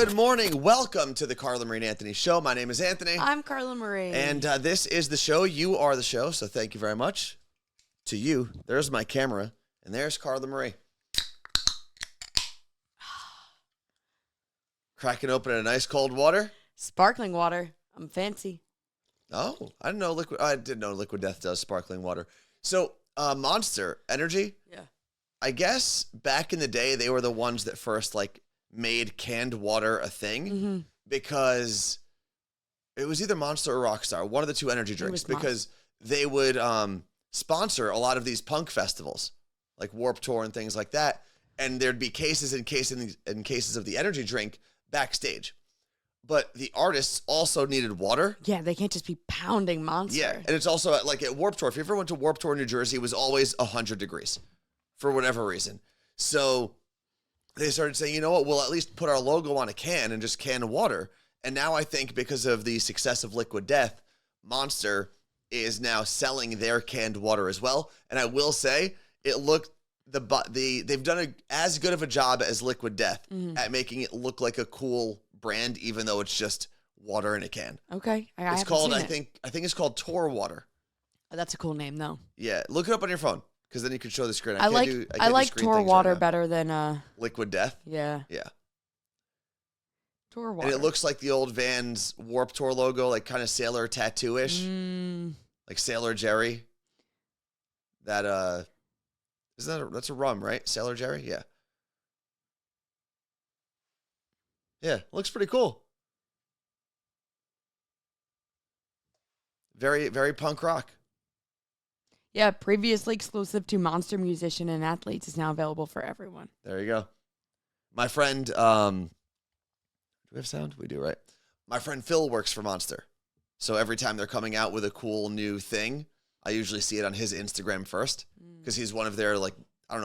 Good morning. Welcome to the Carla Marie and Anthony Show. My name is Anthony. I'm Carla Marie. And this is the show. You are the show. So thank you very much to you. There's my camera. And there's Carla Marie. Cracking open a nice cold water. Sparkling water. I'm fancy. Oh, I didn't know Liquid Death does sparkling water. So Monster Energy. Yeah. I guess back in the day, they were the ones that first made canned water a thing because it was either Monster or Rockstar, one of the two energy drinks, because they would sponsor a lot of these punk festivals like Warped Tour and things like that. And there'd be cases and cases of the energy drink backstage. But the artists also needed water. Yeah, they can't just be pounding Monster. Yeah, and it's also at Warped Tour. If you ever went to Warped Tour in New Jersey, it was always 100 degrees for whatever reason. So they started saying, you know what, we'll at least put our logo on a can and just can water. And now I think because of the success of Liquid Death, Monster is now selling their canned water as well. And I will say, they've done as good of a job as Liquid Death at making it look like a cool brand, even though it's just water in a can. Okay, I think it's called Tour Water. Oh, that's a cool name, though. Yeah, look it up on your phone because then you can show the screen. I like Tour Water better than Liquid Death. Yeah. Tour Water. And it looks like the old Vans Warped Tour logo, like kind of sailor tattoo-ish, like Sailor Jerry. That's a rum, right? Sailor Jerry, yeah. Yeah, looks pretty cool. Very, very punk rock. Yeah, previously exclusive to Monster musician and athletes is now available for everyone. There you go. My friend, do we have sound? We do, right? My friend Phil works for Monster. So every time they're coming out with a cool new thing, I usually see it on his Instagram first because he's one of their,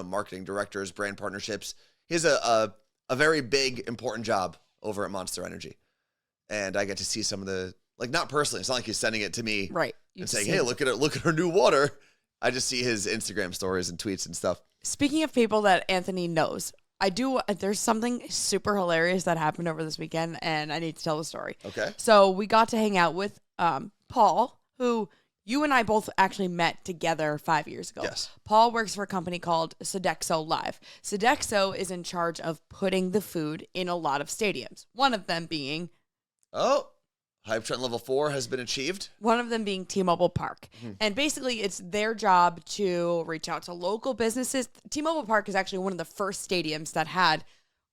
marketing directors, brand partnerships. He has a very big, important job over at Monster Energy. And I get to see some of the, not personally, it's not like he's sending it to me right, and saying, hey, look at her new water. I just see his Instagram stories and tweets and stuff. Speaking of people that Anthony knows, there's something super hilarious that happened over this weekend, and I need to tell the story. Okay. So we got to hang out with Paul, who you and I both actually met together 5 years ago. Yes. Paul works for a company called Sodexo Live. Sodexo is in charge of putting the food in a lot of stadiums, one of them being... Oh, Hype Trend Level 4 has been achieved. One of them being T-Mobile Park. And basically, it's their job to reach out to local businesses. T-Mobile Park is actually one of the first stadiums that had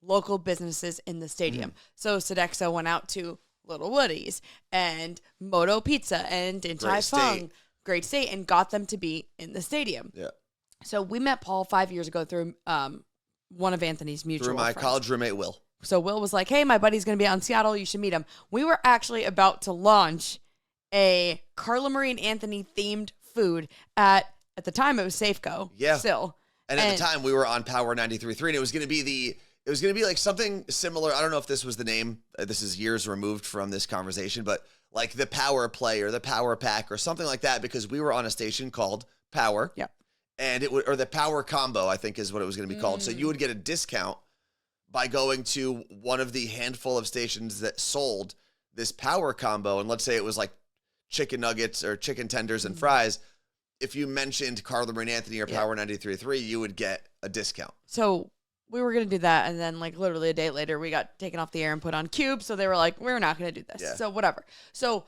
local businesses in the stadium. So Sodexo went out to Little Woody's and Moto Pizza and Din Tai Fung, Great State, and got them to be in the stadium. Yeah. So we met Paul 5 years ago through one of Anthony's mutual friends. Through my college roommate, Will. So Will was like, hey, my buddy's going to be out in Seattle. You should meet him. We were actually about to launch a Carla Marie and Anthony themed food at the time it was Safeco. Yeah. Still. And at the time we were on Power 93.3 and it was going to be like something similar. I don't know if this was the name. This is years removed from this conversation, but like the Power Play or the Power Pack or something like that because we were on a station called Power. Yeah. And or the Power Combo, I think is what it was going to be called. So you would get a discount by going to one of the handful of stations that sold this Power Combo. And let's say it was like chicken nuggets or chicken tenders and fries. If you mentioned Carla Marie and Anthony or Power 93.3, you would get a discount. So we were going to do that. And then literally a day later, we got taken off the air and put on Cube. So they were like, we're not going to do this. Yeah. So whatever. So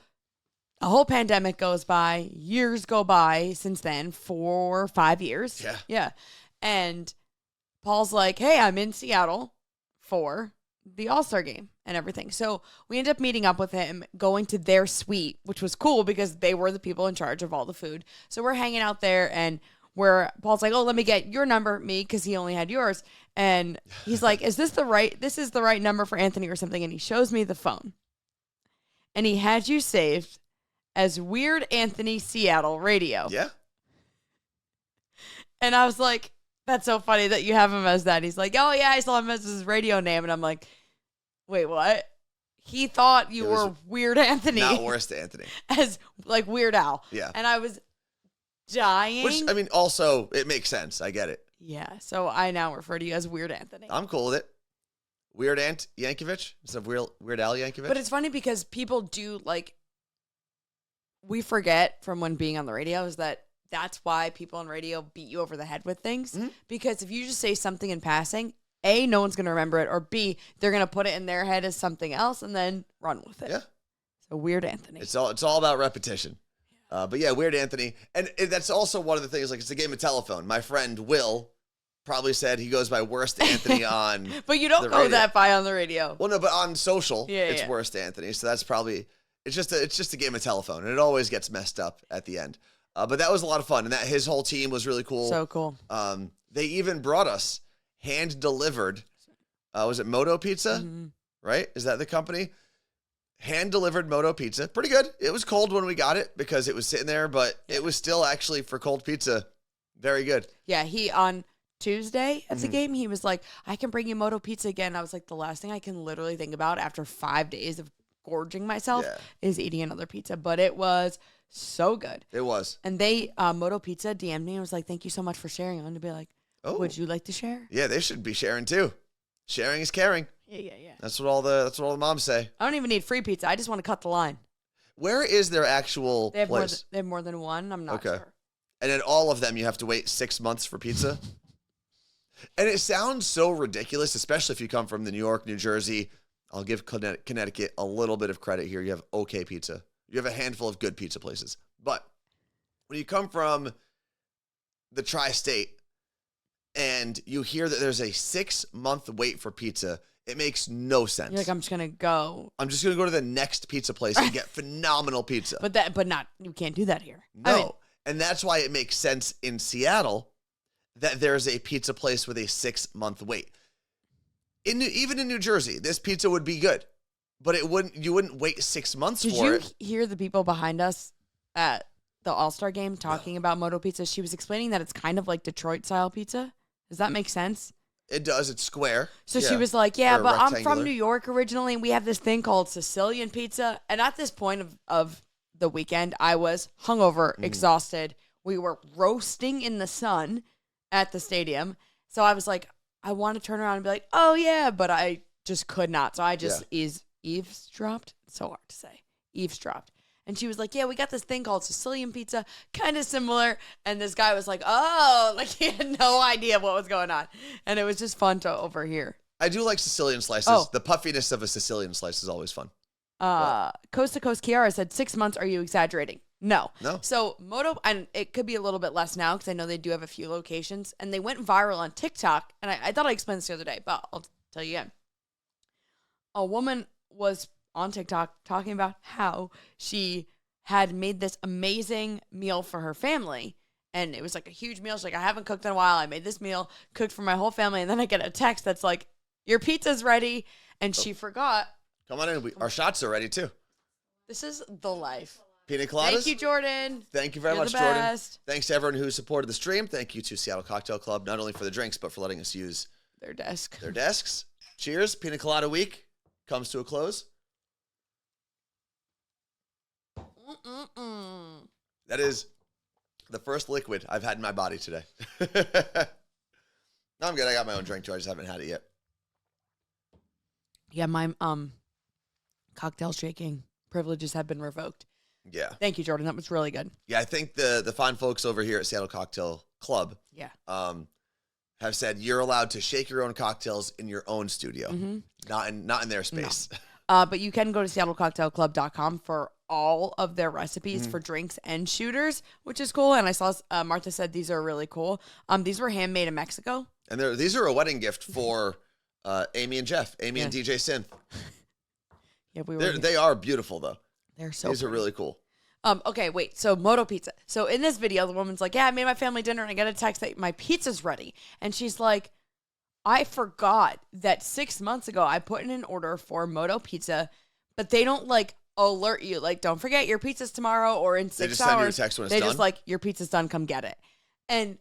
a whole pandemic goes by. Years go by since then. 4 or 5 years. Yeah. Yeah. And Paul's like, hey, I'm in Seattle for the All-Star game and everything. So we ended up meeting up with him, going to their suite, which was cool because they were the people in charge of all the food. So we're hanging out there and Paul's like, oh, let me get your number, me, because he only had yours. And he's like, this is the right number for Anthony or something. And he shows me the phone. And he had you saved as Weird Anthony Seattle Radio. Yeah. And I was like, that's so funny that you have him as that. He's like, oh, yeah, I still have him as his radio name. And I'm like, wait, what? He thought you were Weird Anthony. Not Worst Anthony. As Weird Al. Yeah. And I was dying. Which, I mean, also, it makes sense. I get it. Yeah. So I now refer to you as Weird Anthony. I'm cool with it. Weird Ant Yankovic instead of Weird Al Yankovic. But it's funny because people do like, we forget from when being on the radio is that's why people on radio beat you over the head with things. Mm-hmm. Because if you just say something in passing, A, no one's going to remember it, or B, they're going to put it in their head as something else and then run with it. Yeah. So Weird Anthony. It's all about repetition. But yeah, Weird Anthony. And that's also one of the things, like it's a game of telephone. My friend Will probably said he goes by Worst Anthony on But you don't go that by on the radio. Well, no, but on social, it's Worst Anthony. So that's probably, it's just a game of telephone. And it always gets messed up at the end. But that was a lot of fun. And that his whole team was really cool. So cool. They even brought us hand-delivered, was it Moto Pizza? Mm-hmm. Right? Is that the company? Hand-delivered Moto Pizza. Pretty good. It was cold when we got it because it was sitting there, but it was still actually, for cold pizza, very good. Yeah, he on Tuesday at the game, he was like, I can bring you Moto Pizza again. I was like, the last thing I can literally think about after 5 days of gorging myself is eating another pizza. But it was so good. It was. And they, Moto Pizza DM'd me and was like, thank you so much for sharing. I'm going to be like, would you like to share? Yeah, they should be sharing too. Sharing is caring. Yeah. That's what all the moms say. I don't even need free pizza. I just want to cut the line. Where is their actual place? They have more than one. I'm not sure. And in all of them, you have to wait 6 months for pizza. And it sounds so ridiculous, especially if you come from the New York, New Jersey. I'll give Connecticut a little bit of credit here. You have okay pizza. You have a handful of good pizza places. But when you come from the tri-state and you hear that there's a 6-month wait for pizza, it makes no sense. You're like, I'm just going to go. I'm just going to go to the next pizza place and get phenomenal pizza. You can't do that here. No. And that's why it makes sense in Seattle that there's a pizza place with a 6-month wait. Even in New Jersey, this pizza would be good, but you wouldn't wait 6 months for it. Did you hear the people behind us at the All-Star game talking about Moto Pizza? She was explaining that it's kind of like Detroit-style pizza. Does that make sense? It does. It's square. So she was like, but I'm from New York originally, and we have this thing called Sicilian pizza. And at this point of the weekend, I was hungover, exhausted. We were roasting in the sun at the stadium. So I was like, I want to turn around and be like, oh, yeah, but I just could not. So I just eavesdropped. So hard to say. Eavesdropped. And she was like, yeah, we got this thing called Sicilian pizza, kind of similar. And this guy was like, oh, like he had no idea what was going on. And it was just fun to overhear. I do like Sicilian slices. Oh. The puffiness of a Sicilian slice is always fun. Coast to Coast Kiara said 6 months. Are you exaggerating? No. No. So Moto, and it could be a little bit less now because I know they do have a few locations. And they went viral on TikTok. And I thought I explained this the other day, but I'll tell you again. A woman was on TikTok talking about how she had made this amazing meal for her family. And it was like a huge meal. She's like, I haven't cooked in a while. I made this meal, cooked for my whole family. And then I get a text that's like, your pizza's ready. And she forgot. Come on in. Our shots are ready too. This is the life. Pina coladas. Thank you, Jordan. Thank you very much, Jordan. Thanks to everyone who supported the stream. Thank you to Seattle Cocktail Club, not only for the drinks, but for letting us use their desks. Cheers. Pina Colada Week comes to a close. That is the first liquid I've had in my body today. No, I'm good. I got my own drink too. I just haven't had it yet. Yeah, my cocktail shaking privileges have been revoked. Yeah. Thank you, Jordan. That was really good. Yeah, I think the fine folks over here at Seattle Cocktail Club have said you're allowed to shake your own cocktails in your own studio, not in their space. No. But you can go to seattlecocktailclub.com for all of their recipes for drinks and shooters, which is cool. And I saw Martha said these are really cool. These were handmade in Mexico. And these are a wedding gift for Amy and Jeff, and DJ Synth. Yeah, they are beautiful though. They're so These are really cool. Okay, wait. So Moto Pizza. So in this video, the woman's like, yeah, I made my family dinner and I got a text that my pizza's ready. And she's like, I forgot that 6 months ago I put in an order for Moto Pizza, but they don't like alert you. Like, don't forget your pizza's tomorrow or in 6 hours. They just send you a text when it's done? They just like, your pizza's done, come get it. And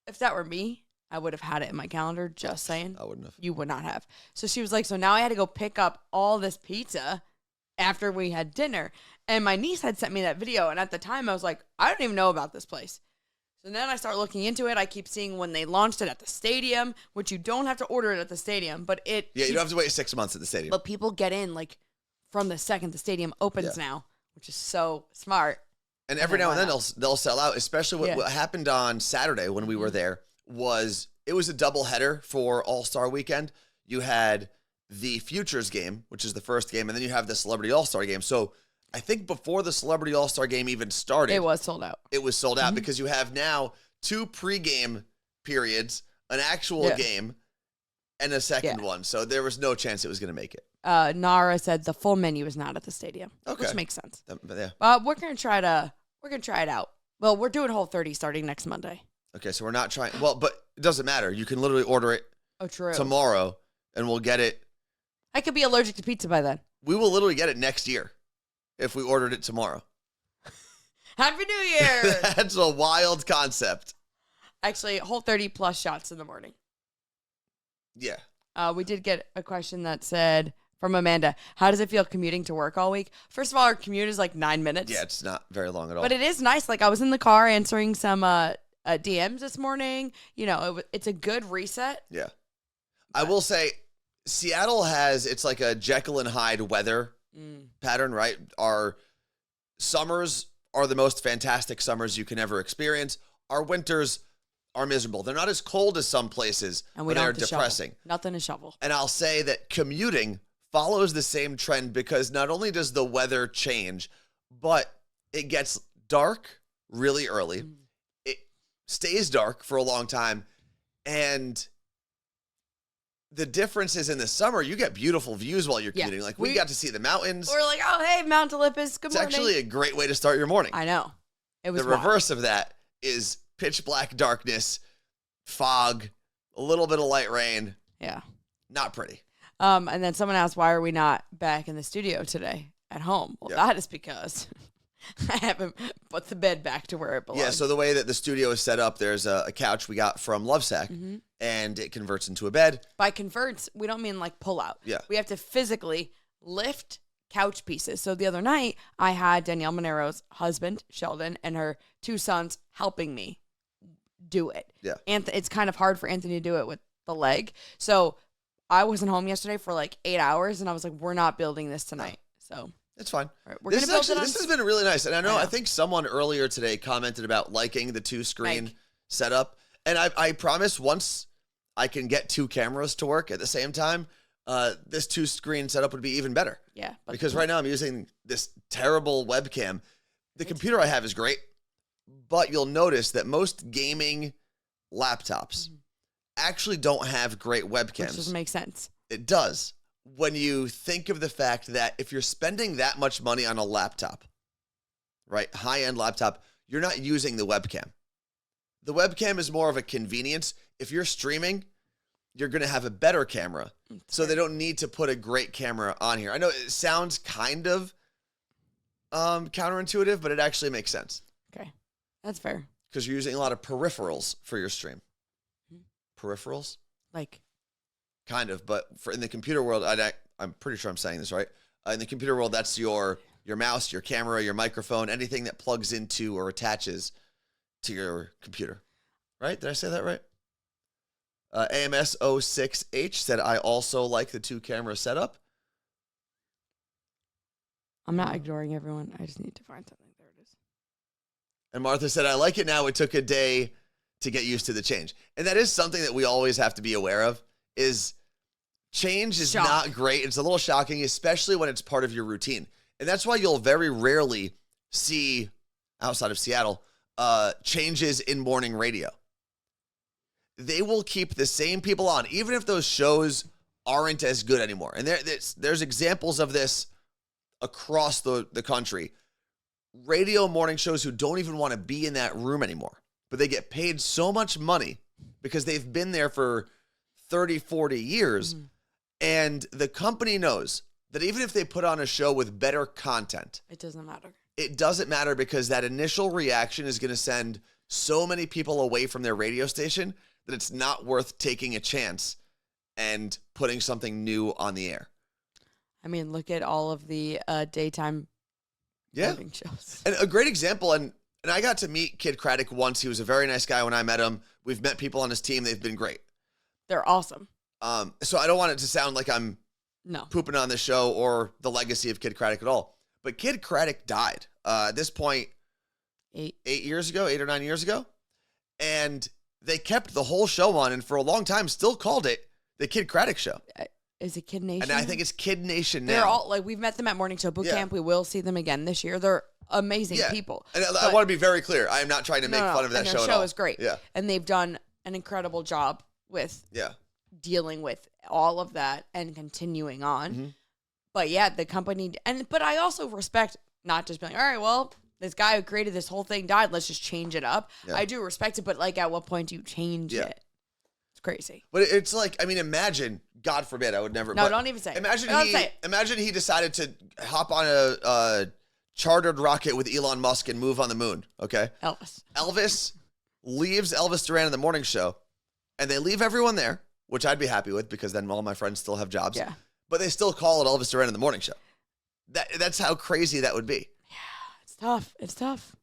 if that were me, I would have had it in my calendar, just saying. I wouldn't have. You would not have. So she was like, so now I had to go pick up all this pizza after we had dinner. And my niece had sent me that video. And at the time I was like, I don't even know about this place. So then I start looking into it. I keep seeing when they launched it at the stadium, which you don't have to order it at the stadium, but Yeah, you don't have to wait 6 months at the stadium. But people get in like from the second the stadium opens now, which is so smart. And every now and then they'll sell out, especially what happened on Saturday when we were there it was a double header for All-Star Weekend. You had the Futures game, which is the first game, and then you have the Celebrity All-Star game. So I think before the Celebrity All-Star game even started, it was sold out. It was sold out because you have now 2 pregame periods, an actual game, and a second one. So there was no chance it was going to make it. Nara said the full menu is not at the stadium, which makes sense. We're gonna try it out. Well, we're doing Whole30 starting next Monday. Okay, so we're not trying. Well, but it doesn't matter. You can literally order it tomorrow, and we'll get it. I could be allergic to pizza by then. We will literally get it next year if we ordered it tomorrow. Happy New Year! That's a wild concept. Actually, Whole30 plus shots in the morning. Yeah. We did get a question that said, from Amanda, how does it feel commuting to work all week? First of all, our commute is like 9 minutes. Yeah, it's not very long at all. But it is nice. Like, I was in the car answering some DMs this morning. You know, it's a good reset. Yeah. I will say, Seattle it's like a Jekyll and Hyde weather pattern, right? Our summers are the most fantastic summers you can ever experience. Our winters are miserable. They're not as cold as some places, and they're depressing. Nothing to shovel. And I'll say that commuting follows the same trend because not only does the weather change, but it gets dark really early. It stays dark for a long time. And the difference is in the summer, you get beautiful views while you're commuting. Like we got to see the mountains. We're like, oh, hey, Mount Olympus. Good morning. It's actually a great way to start your morning. I know. It was the reverse of that is pitch black darkness, fog, a little bit of light rain. Yeah. Not pretty. And then someone asked, why are we not back in the studio today at home? Well, that is because I haven't put the bed back to where it belongs. Yeah, so the way that the studio is set up, there's a couch we got from Lovesack, and it converts into a bed. By converts, we don't mean like pull out. Yeah. We have to physically lift couch pieces. So the other night, I had Danielle Monero's husband, Sheldon, and her 2 sons helping me do it. Yeah. And it's kind of hard for Anthony to do it with the leg. So I wasn't home yesterday for like 8 hours, and I was like, we're not building this tonight. So it's fine. Right, we're gonna build it. This has been really nice. And I think someone earlier today commented about liking the 2-screen setup. And I promise once I can get 2 cameras to work at the same time, this 2-screen setup would be even better. Yeah. Because right now I'm using this terrible webcam. The computer I have is great, but you'll notice that most gaming laptops actually don't have great webcams. Which doesn't make sense. It does. When you think of the fact that if you're spending that much money on a laptop, right, high-end laptop, you're not using the webcam. The webcam is more of a convenience. If you're streaming, you're going to have a better camera. So they don't need to put a great camera on here. I know it sounds kind of counterintuitive, but it actually makes sense. Okay. That's fair. Because you're using a lot of peripherals for your stream. Peripherals? Like? Kind of, but in the computer world, I'm pretty sure I'm saying this right. In the computer world, that's your mouse, your camera, your microphone, anything that plugs into or attaches to your computer. Right? Did I say that right? AMS06H said, I also like the 2-camera setup. I'm not ignoring everyone. I just need to find something. There it is. And Martha said, I like it now. It took a day to get used to the change. And that is something that we always have to be aware of, is change is not great. It's a little shocking, especially when it's part of your routine. And that's why you'll very rarely see, outside of Seattle, changes in morning radio. They will keep the same people on, even if those shows aren't as good anymore. And there's examples of this across the country. Radio morning shows who don't even want to be in that room anymore, but they get paid so much money because they've been there for 30, 40 years. And the company knows that even if they put on a show with better content, it doesn't matter. It doesn't matter because that initial reaction is going to send so many people away from their radio station that it's not worth taking a chance and putting something new on the air. I mean, look at all of the daytime morning shows. And a great example, and And I got to meet Kid Craddock once. He was a very nice guy when I met him. We've met people on his team. They've been great. They're awesome. So I don't want it to sound like I'm pooping on this show or the legacy of Kid Craddock at all. But Kid Craddock died at this point 8 years ago, 8 or 9 years ago. And they kept the whole show on and for a long time still called it the Kid Craddock Show. Is it Kid Nation? And I think it's Kid Nation now. They're all like, we've met them at Morning Show Boot Camp. We will see them again this year. They're amazing people. And I want to be very clear. I am not trying to make fun of that show at all. Their show is great. Yeah. And they've done an incredible job with dealing with all of that and continuing on. Mm-hmm. But yeah, the company, but I also respect not just being, all right, well, this guy who created this whole thing died. Let's just change it up. Yeah. I do respect it, but like, at what point do you change it? It's crazy. But it's like, I mean, imagine, God forbid, I would never. No, don't even say it. Imagine he decided to hop on a chartered rocket with Elon Musk and move on the moon. Okay. Elvis leaves Elvis Duran in the morning show, and they leave everyone there, which I'd be happy with because then all my friends still have jobs. Yeah. But they still call it Elvis Duran in the morning show. That's how crazy that would be. It's tough.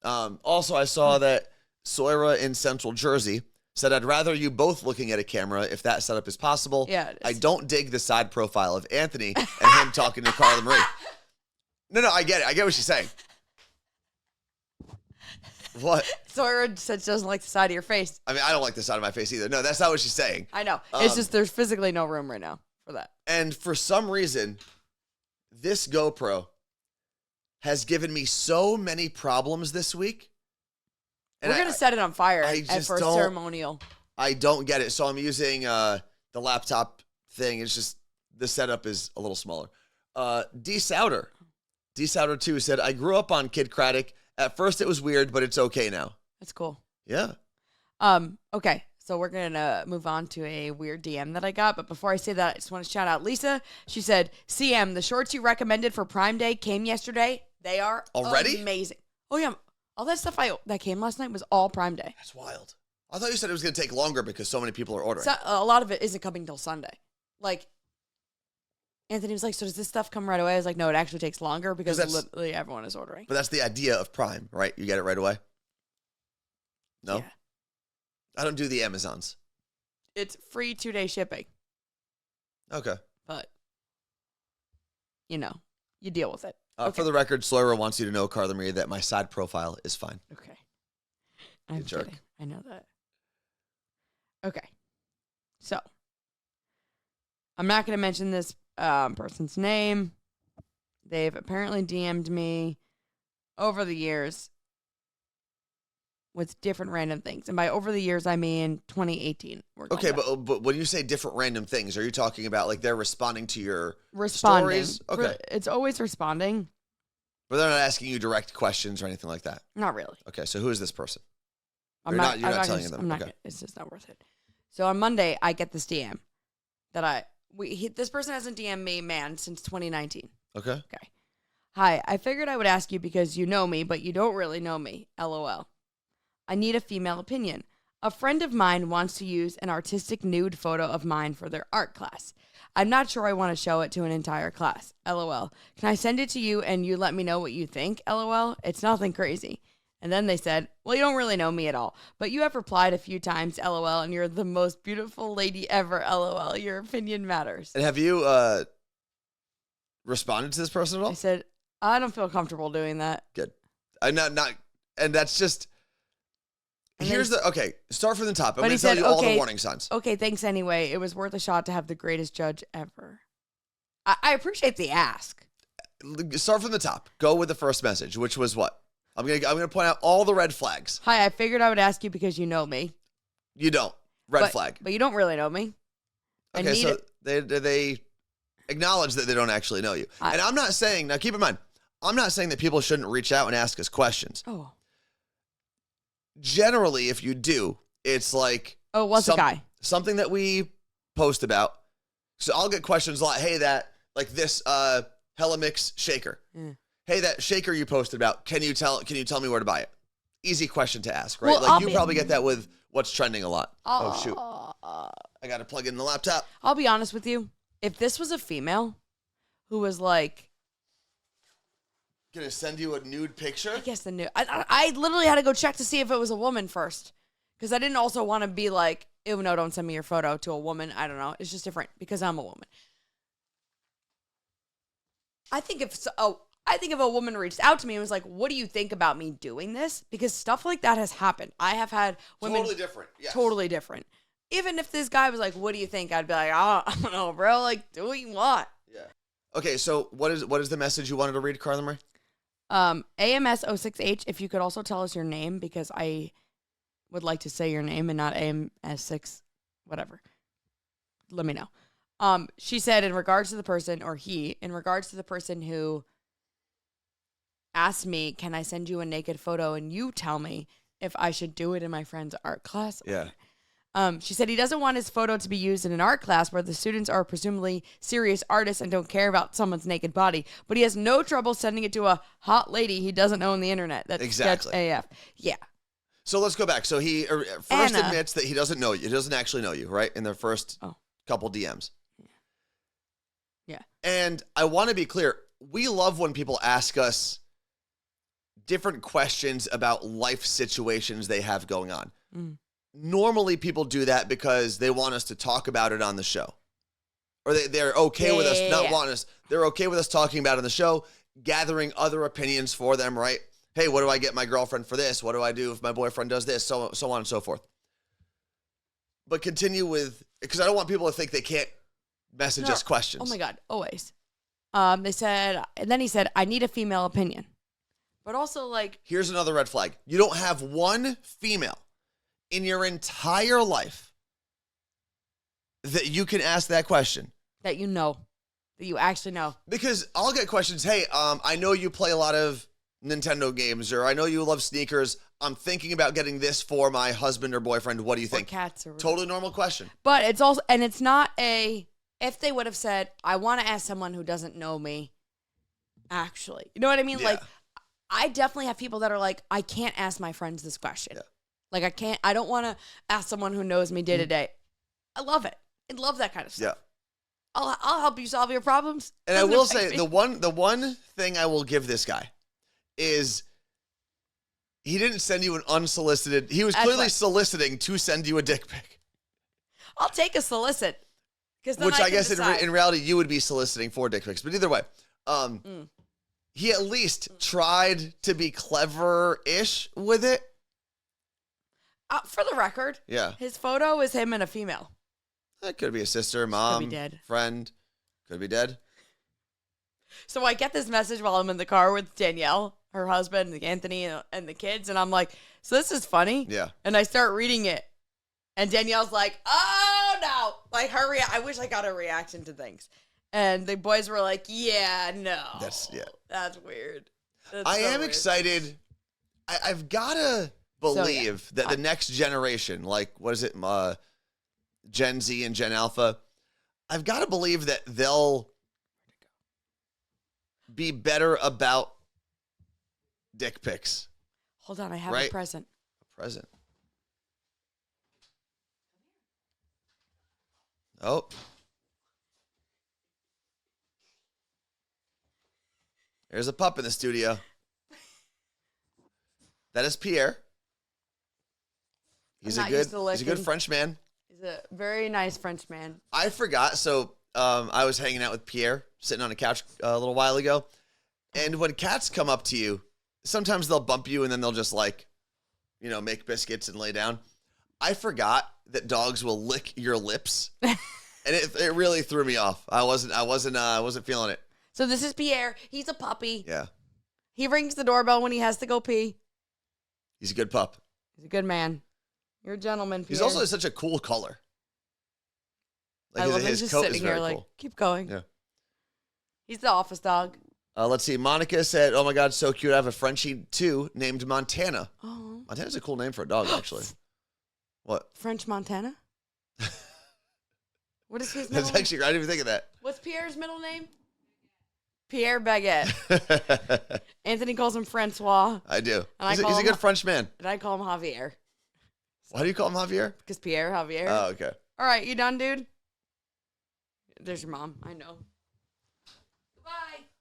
Also, I saw that Soira in Central Jersey said, I'd rather you both looking at a camera if that setup is possible. Yeah, I don't dig the side profile of Anthony and him talking to Carla Marie. No, I get it. I get what she's saying. What? Soira said she doesn't like the side of your face. I mean, I don't like the side of my face either. No, that's not what she's saying. I know. It's just there's physically no room right now for that. And for some reason, this GoPro has given me so many problems this week. And we're going to set it on fire for a ceremonial. I don't get it. So I'm using the laptop thing. It's just the setup is a little smaller. D-Souder 2 said, I grew up on Kid Craddock. At first it was weird, but it's okay now. That's cool. Yeah. Okay. So we're going to move on to a weird DM that I got. But before I say that, I just want to shout out Lisa. She said, CM, the shorts you recommended for Prime Day came yesterday. They are already amazing. Oh, yeah. All that stuff that came last night was all Prime Day. That's wild. I thought you said it was going to take longer because so many people are ordering. So, a lot of it isn't coming till Sunday. Like, Anthony was like, so does this stuff come right away? I was like, no, it actually takes longer because literally everyone is ordering. But that's the idea of Prime, right? You get it right away? No? Yeah. I don't do the Amazons. It's free 2-day shipping. Okay. But, you deal with it. Okay. For the record, Soira wants you to know, Carla Marie, that my side profile is fine. Okay. I'm jerk. Kidding. I know that. Okay. So, I'm not going to mention this person's name. They've apparently DM'd me over the years with different random things. And by over the years, I mean 2018. Okay, but when you say different random things, are you talking about like they're responding to your stories? Okay. It's always responding. But they're not asking you direct questions or anything like that? Not really. Okay, so who is this person? You're not telling them? It's just not worth it. So on Monday, I get this DM that this person hasn't DM'd me, since 2019. Okay. Hi, I figured I would ask you because you know me, but you don't really know me. LOL. I need a female opinion. A friend of mine wants to use an artistic nude photo of mine for their art class. I'm not sure I want to show it to an entire class. LOL. Can I send it to you and you let me know what you think? LOL. It's nothing crazy. And then they said, well, you don't really know me at all, but you have replied a few times, LOL, and you're the most beautiful lady ever, LOL. Your opinion matters. And have you responded to this person at all? I said, I don't feel comfortable doing that. Good. I'm not, and that's just... start from the top. I'm going to tell you all the warning signs. Okay, thanks anyway. It was worth a shot to have the greatest judge ever. I appreciate the ask. Start from the top. Go with the first message, which was what? I'm gonna point out all the red flags. Hi, I figured I would ask you because you know me. You don't. Red flag. But you don't really know me. Okay, so they acknowledge that they don't actually know you. And I'm not saying, now keep in mind, I'm not saying that people shouldn't reach out and ask us questions. Oh. Generally, if you do, it's like... Oh, what's a guy? Something that we post about. So I'll get questions like, hey, this Hella Mix shaker. Mm. Hey, that shaker you posted about, can you tell me where to buy it? Easy question to ask, right? Well, you probably get that with what's trending a lot. Oh, shoot. I got to plug in the laptop. I'll be honest with you. If this was a female who was like, Gonna send you a nude picture? I guess the nude. I literally had to go check to see if it was a woman first. Because I didn't also want to be like, ew, no, don't send me your photo to a woman. I don't know. It's just different because I'm a woman. I think if a woman reached out to me and was like, what do you think about me doing this? Because stuff like that has happened. I have had women. Totally different. Yes. Totally different. Even if this guy was like, what do you think? I'd be like, I don't know, bro. Like, do what you want. Yeah. Okay, so what is the message you wanted to read, Carla Marie? AMS06H, if you could also tell us your name, because I would like to say your name and not AMS6, whatever. Let me know. She said in regards to the person who asked me, can I send you a naked photo and you tell me if I should do it in my friend's art class? Yeah. She said he doesn't want his photo to be used in an art class where the students are presumably serious artists and don't care about someone's naked body, but he has no trouble sending it to a hot lady he doesn't know on the internet. That's exactly. sketch AF. Yeah. So let's go back. So he first admits that he doesn't know you. He doesn't actually know you, right? In their first couple DMs. Yeah. And I want to be clear. We love when people ask us different questions about life situations they have going on. Mm. Normally people do that because they want us to talk about it on the show. Or they're okay with us not wanting us. They're okay with us talking about it on the show, gathering other opinions for them, right? Hey, what do I get my girlfriend for this? What do I do if my boyfriend does this? So on and so forth. But continue with, because I don't want people to think they can't message us questions. Oh my God, always. They said, and then he said, I need a female opinion. But also like. Here's another red flag. You don't have one female in your entire life that you can ask that question. That you know. That you actually know. Because I'll get questions, hey, I know you play a lot of Nintendo games, or I know you love sneakers. I'm thinking about getting this for my husband or boyfriend. What do you think? Or cats. Or totally normal question. But it's also, and it's not if they would have said, I want to ask someone who doesn't know me, actually. You know what I mean? Yeah. Like, I definitely have people that are like, I can't ask my friends this question. Yeah. Like, I don't want to ask someone who knows me day to day. I love it. I love that kind of stuff. Yeah. I'll help you solve your problems. And I will say, the one thing I will give this guy is he didn't send you an unsolicited. He was clearly soliciting to send you a dick pic. I'll take a solicit. Which I guess in reality, you would be soliciting for dick pics. But either way, he at least tried to be clever-ish with it. For the record, his photo is him and a female. That could be a sister, mom, could be dead. Friend. Could be dead. So I get this message while I'm in the car with Danielle, her husband, Anthony, and the kids. And I'm like, so this is funny? Yeah. And I start reading it. And Danielle's like, oh, no. Like, I wish I got a reaction to things. And the boys were like, yeah, no. That's weird. I am excited. I've got to believe that the next generation, like, what is it, Gen Z and Gen Alpha, I've got to believe that they'll be better about dick pics. Hold on, I have a present. A present. Oh. There's a pup in the studio. That is Pierre. He's a good French man. He's a very nice French man. I forgot. So I was hanging out with Pierre, sitting on a couch a little while ago. And when cats come up to you, sometimes they'll bump you and then they'll just make biscuits and lay down. I forgot that dogs will lick your lips. And it really threw me off. I wasn't feeling it. So this is Pierre. He's a puppy. Yeah. He rings the doorbell when he has to go pee. He's a good pup. He's a good man. You're a gentleman, Pierre. He's also such a cool color. Like I love his just coat sitting here like, cool. Keep going. Yeah. He's the office dog. Let's see. Monica said, oh my God, so cute. I have a Frenchie too named Montana. Oh. Montana's a cool name for a dog, actually. What? French Montana? What is his middle name? Actually, I didn't even think of that. What's Pierre's middle name? Pierre Baguette. Anthony calls him Francois. I do. He's a good French man. And I call him Javier. Why do you call him Javier? Because Pierre, Javier. Oh, okay. All right, you done, dude? There's your mom. I know. Bye.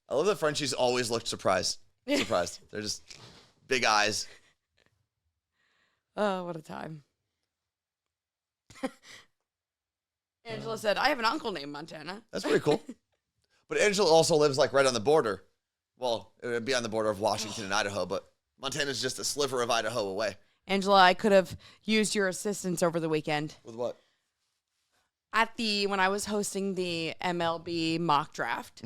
I love that Frenchies always looked surprised. surprised. They're just big eyes. Oh, what a time. Angela said, I have an uncle named Montana. That's pretty cool. But Angela also lives like right on the border. Well, it would be on the border of Washington and Idaho, but Montana's just a sliver of Idaho away. Angela, I could have used your assistance over the weekend. With what? When I was hosting the MLB mock draft,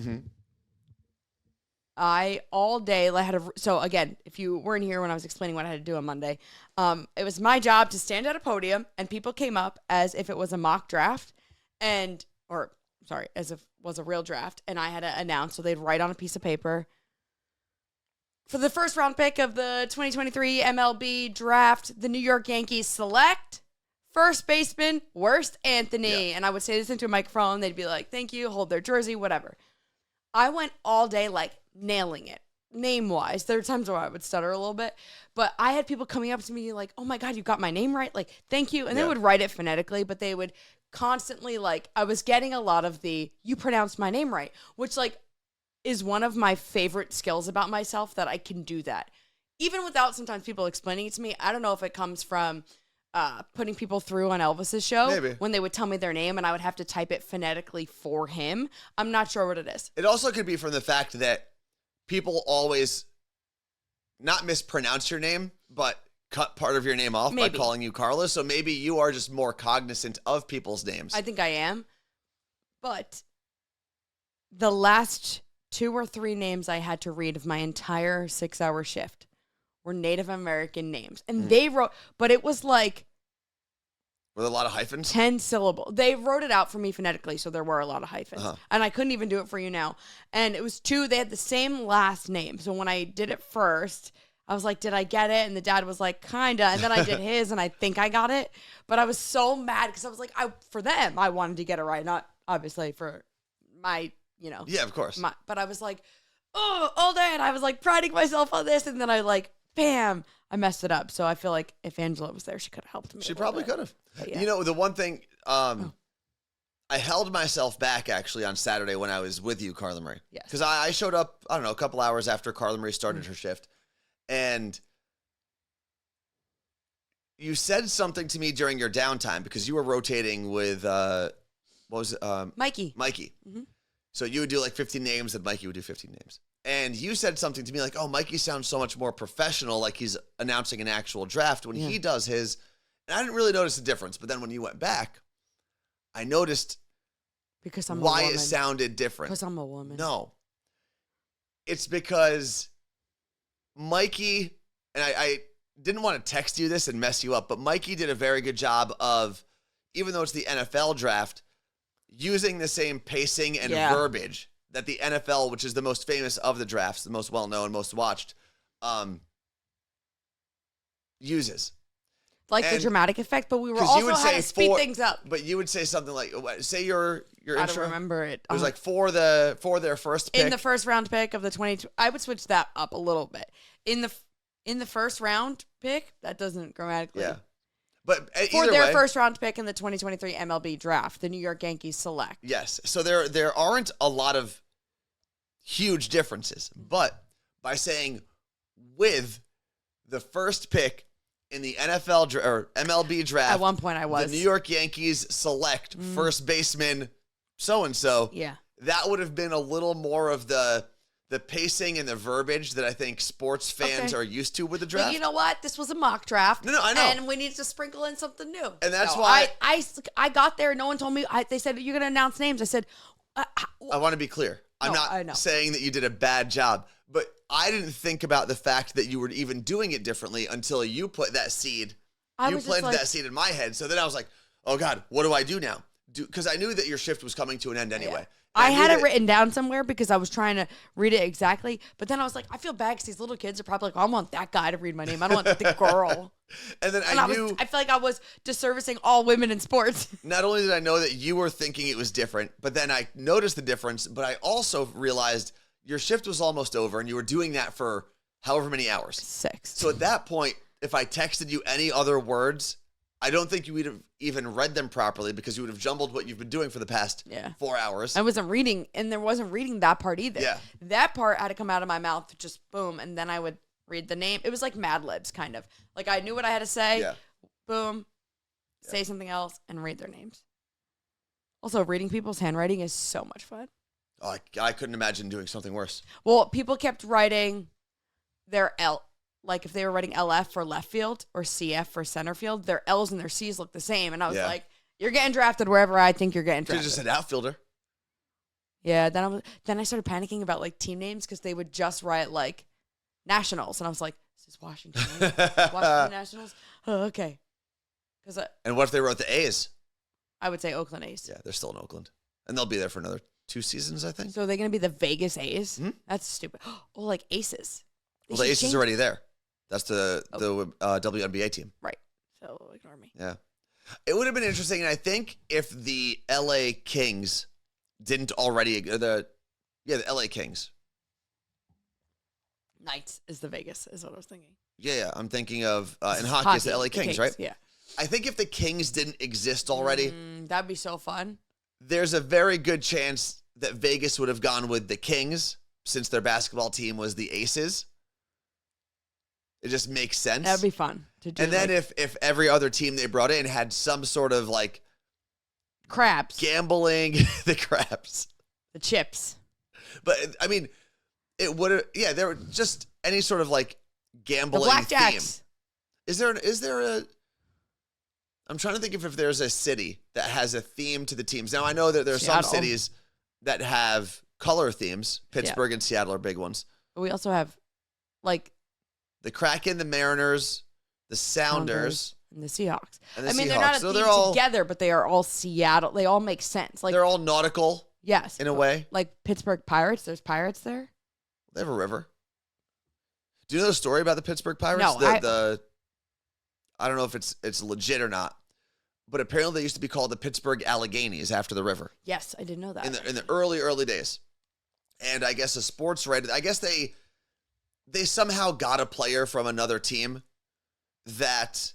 I all day so again, if you weren't here when I was explaining what I had to do on Monday, it was my job to stand at a podium and people came up as if it was a mock draft as if it was a real draft, and I had to announce, so they'd write on a piece of paper, for the first round pick of the 2023 MLB draft, the New York Yankees select first baseman, Worst Anthony. Yeah. And I would say this into a microphone. They'd be like, thank you, hold their jersey, whatever. I went all day like nailing it, name-wise. There were times where I would stutter a little bit. But I had people coming up to me like, oh my God, you got my name right? Like, thank you. And they would write it phonetically, but they would constantly I was getting a lot of the, you pronounced my name right, which is one of my favorite skills about myself, that I can do that. Even without sometimes people explaining it to me. I don't know if it comes from putting people through on Elvis's show. Maybe. When they would tell me their name and I would have to type it phonetically for him. I'm not sure what it is. It also could be from the fact that people always not mispronounce your name, but cut part of your name off by calling you Carla. So maybe you are just more cognizant of people's names. I think I am. But the last 2 or 3 names I had to read of my entire 6-hour shift were Native American names. And they wrote, but it was like, were there a lot of hyphens? 10 syllable. They wrote it out for me phonetically, so there were a lot of hyphens. And I couldn't even do it for you now. And it was 2, they had the same last name. So when I did it first, I was like, did I get it? And the dad was like, kinda. And then I did his, and I think I got it. But I was so mad because I was like, for them, I wanted to get it right. Not obviously for my, Yeah, of course. But I was like, oh, all day. And I was like priding myself on this. And then bam, I messed it up. So I feel like if Angela was there, she could have helped me. She probably could have. Yeah. The one thing, I held myself back actually on Saturday when I was with you, Carla Marie. Yes. Because I showed up, I don't know, a couple hours after Carla Marie started her shift. And you said something to me during your downtime because you were rotating with, what was it? Mikey. Mm-hmm. So you would do 15 names and Mikey would do 15 names. And you said something to me like, oh, Mikey sounds so much more professional, like he's announcing an actual draft when he does his. And I didn't really notice the difference. But then when you went back, I noticed because I'm why a woman. It sounded different. Because I'm a woman. No. It's because Mikey, and I didn't want to text you this and mess you up, but Mikey did a very good job of, even though it's the NFL draft, using the same pacing and verbiage that the NFL, which is the most famous of the drafts, the most well-known, most watched, uses. The dramatic effect, but we were also had to speed things up. But you would say something like, say your intro. I don't remember it. It was for their first pick. In the first round pick of the 20, I would switch that up a little bit. In the first round pick, that doesn't grammatically. Yeah. But for their first round pick in the 2023 MLB draft, the New York Yankees select. Yes. So there aren't a lot of huge differences, but by saying with the first pick in the NFL or MLB draft, at one point I was the New York Yankees select first baseman so-and-so. Yeah. That would have been a little more of the pacing and the verbiage that I think sports fans are used to with the draft. But you know what? This was a mock draft. No, I know. And we need to sprinkle in something new. And that's why I got there. No one told me. They said, you're going to announce names. I said, I want to be clear. I'm not saying that you did a bad job, but I didn't think about the fact that you were even doing it differently until you put that seed. You planted that seed in my head. So then I was like, oh God, what do I do now? Because I knew that your shift was coming to an end anyway. Yeah. I had it written down somewhere because I was trying to read it exactly. But then I was like, I feel bad because these little kids are probably like, I want that guy to read my name. I don't want the girl. And then I feel like I was disservicing all women in sports. Not only did I know that you were thinking it was different, but then I noticed the difference. But I also realized your shift was almost over and you were doing that for however many hours. 6. So at that point, if I texted you any other words I don't think you would have even read them properly because you would have jumbled what you've been doing for the past 4 hours. I wasn't reading, and there wasn't reading that part either. Yeah. That part had to come out of my mouth, just boom, and then I would read the name. It was like Mad Libs, kind of. Like I knew what I had to say, boom, say something else, and read their names. Also, reading people's handwriting is so much fun. Oh, I couldn't imagine doing something worse. Well, people kept writing their L. Like if they were writing LF for left field or CF for center field, their L's and their C's look the same. And I was like, you're getting drafted wherever I think you're getting drafted. You just an outfielder. Yeah. Then I started panicking about like team names because they would just write like Nationals. And I was like, is this Washington? Washington Nationals? Oh, okay. And what if they wrote the A's? I would say Oakland A's. Yeah, they're still in Oakland. And they'll be there for another 2 seasons, I think. So are they going to be the Vegas A's? Mm-hmm. That's stupid. Oh, like Aces. Well, the Aces are already there. That's the WNBA team. Right. So ignore me. Yeah. It would have been interesting, and I think if the LA Kings didn't already the LA Kings. Knights is the Vegas, is what I was thinking. Yeah. I'm thinking of in hockey it's the LA Kings, right? Yeah. I think if the Kings didn't exist already, that'd be so fun. There's a very good chance that Vegas would have gone with the Kings since their basketball team was the Aces. It just makes sense. That'd be fun to do. And then if every other team they brought in had some sort of like craps, gambling, the craps, the chips. But I mean, it would have. Yeah, there were just any sort of like gambling the blackjacks. Theme. Is there a? I'm trying to think if there's a city that has a theme to the teams. Now I know that there are some cities that have color themes. Pittsburgh and Seattle are big ones. But we also have like. The Kraken, the Mariners, the Sounders, and the Seahawks. And the Seahawks. They're not a team together, but they are all Seattle. They all make sense. Like they're all nautical. Yes, in a way. Like Pittsburgh Pirates. There's pirates there. They have a river. Do you know the story about the Pittsburgh Pirates? No, I don't know if it's legit or not, but apparently they used to be called the Pittsburgh Alleghenies after the river. Yes, I didn't know that. In the early days, and I guess a sports writer. I guess they somehow got a player from another team that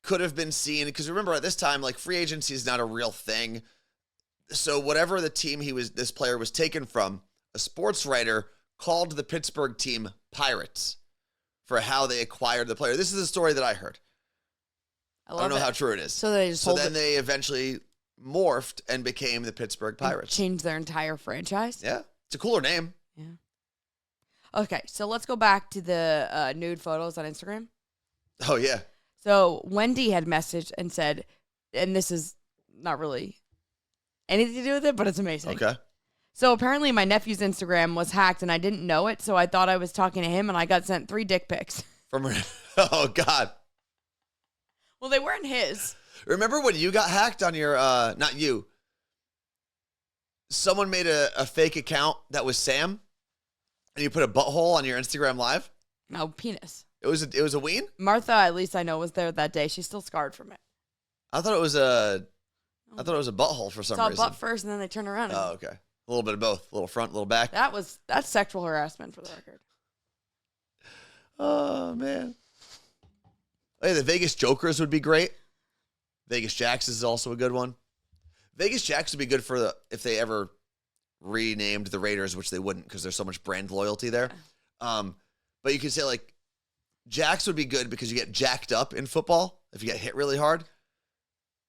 could have been seen. Because remember, at this time, like free agency is not a real thing. So whatever the team this player was taken from, a sports writer called the Pittsburgh team Pirates for how they acquired the player. This is a story that I heard. I don't know how true it is. So they eventually morphed and became the Pittsburgh Pirates. Changed their entire franchise? Yeah. It's a cooler name. Yeah. Okay, so let's go back to the nude photos on Instagram. Oh, yeah. So Wendy had messaged and said, and this is not really anything to do with it, but it's amazing. Okay. So apparently my nephew's Instagram was hacked and I didn't know it, so I thought I was talking to him and I got sent 3 dick pics. Oh, God. Well, they weren't his. Remember when you got hacked on your, not you, someone made a fake account that was Sam? And you put a butthole on your Instagram live? No, penis. It was a ween? Martha, at least I know, was there that day. She's still scarred from it. I thought it was a butthole for some reason. Saw butt first, and then they turn around. Oh, okay. A little bit of both. A little front, a little back. That's sexual harassment for the record. Oh, man. Hey, the Vegas Jokers would be great. Vegas Jacks is also a good one. Vegas Jacks would be good for if they ever renamed the Raiders, which they wouldn't because there's so much brand loyalty there. But you could say like Jacks would be good because you get jacked up in football. If you get hit really hard,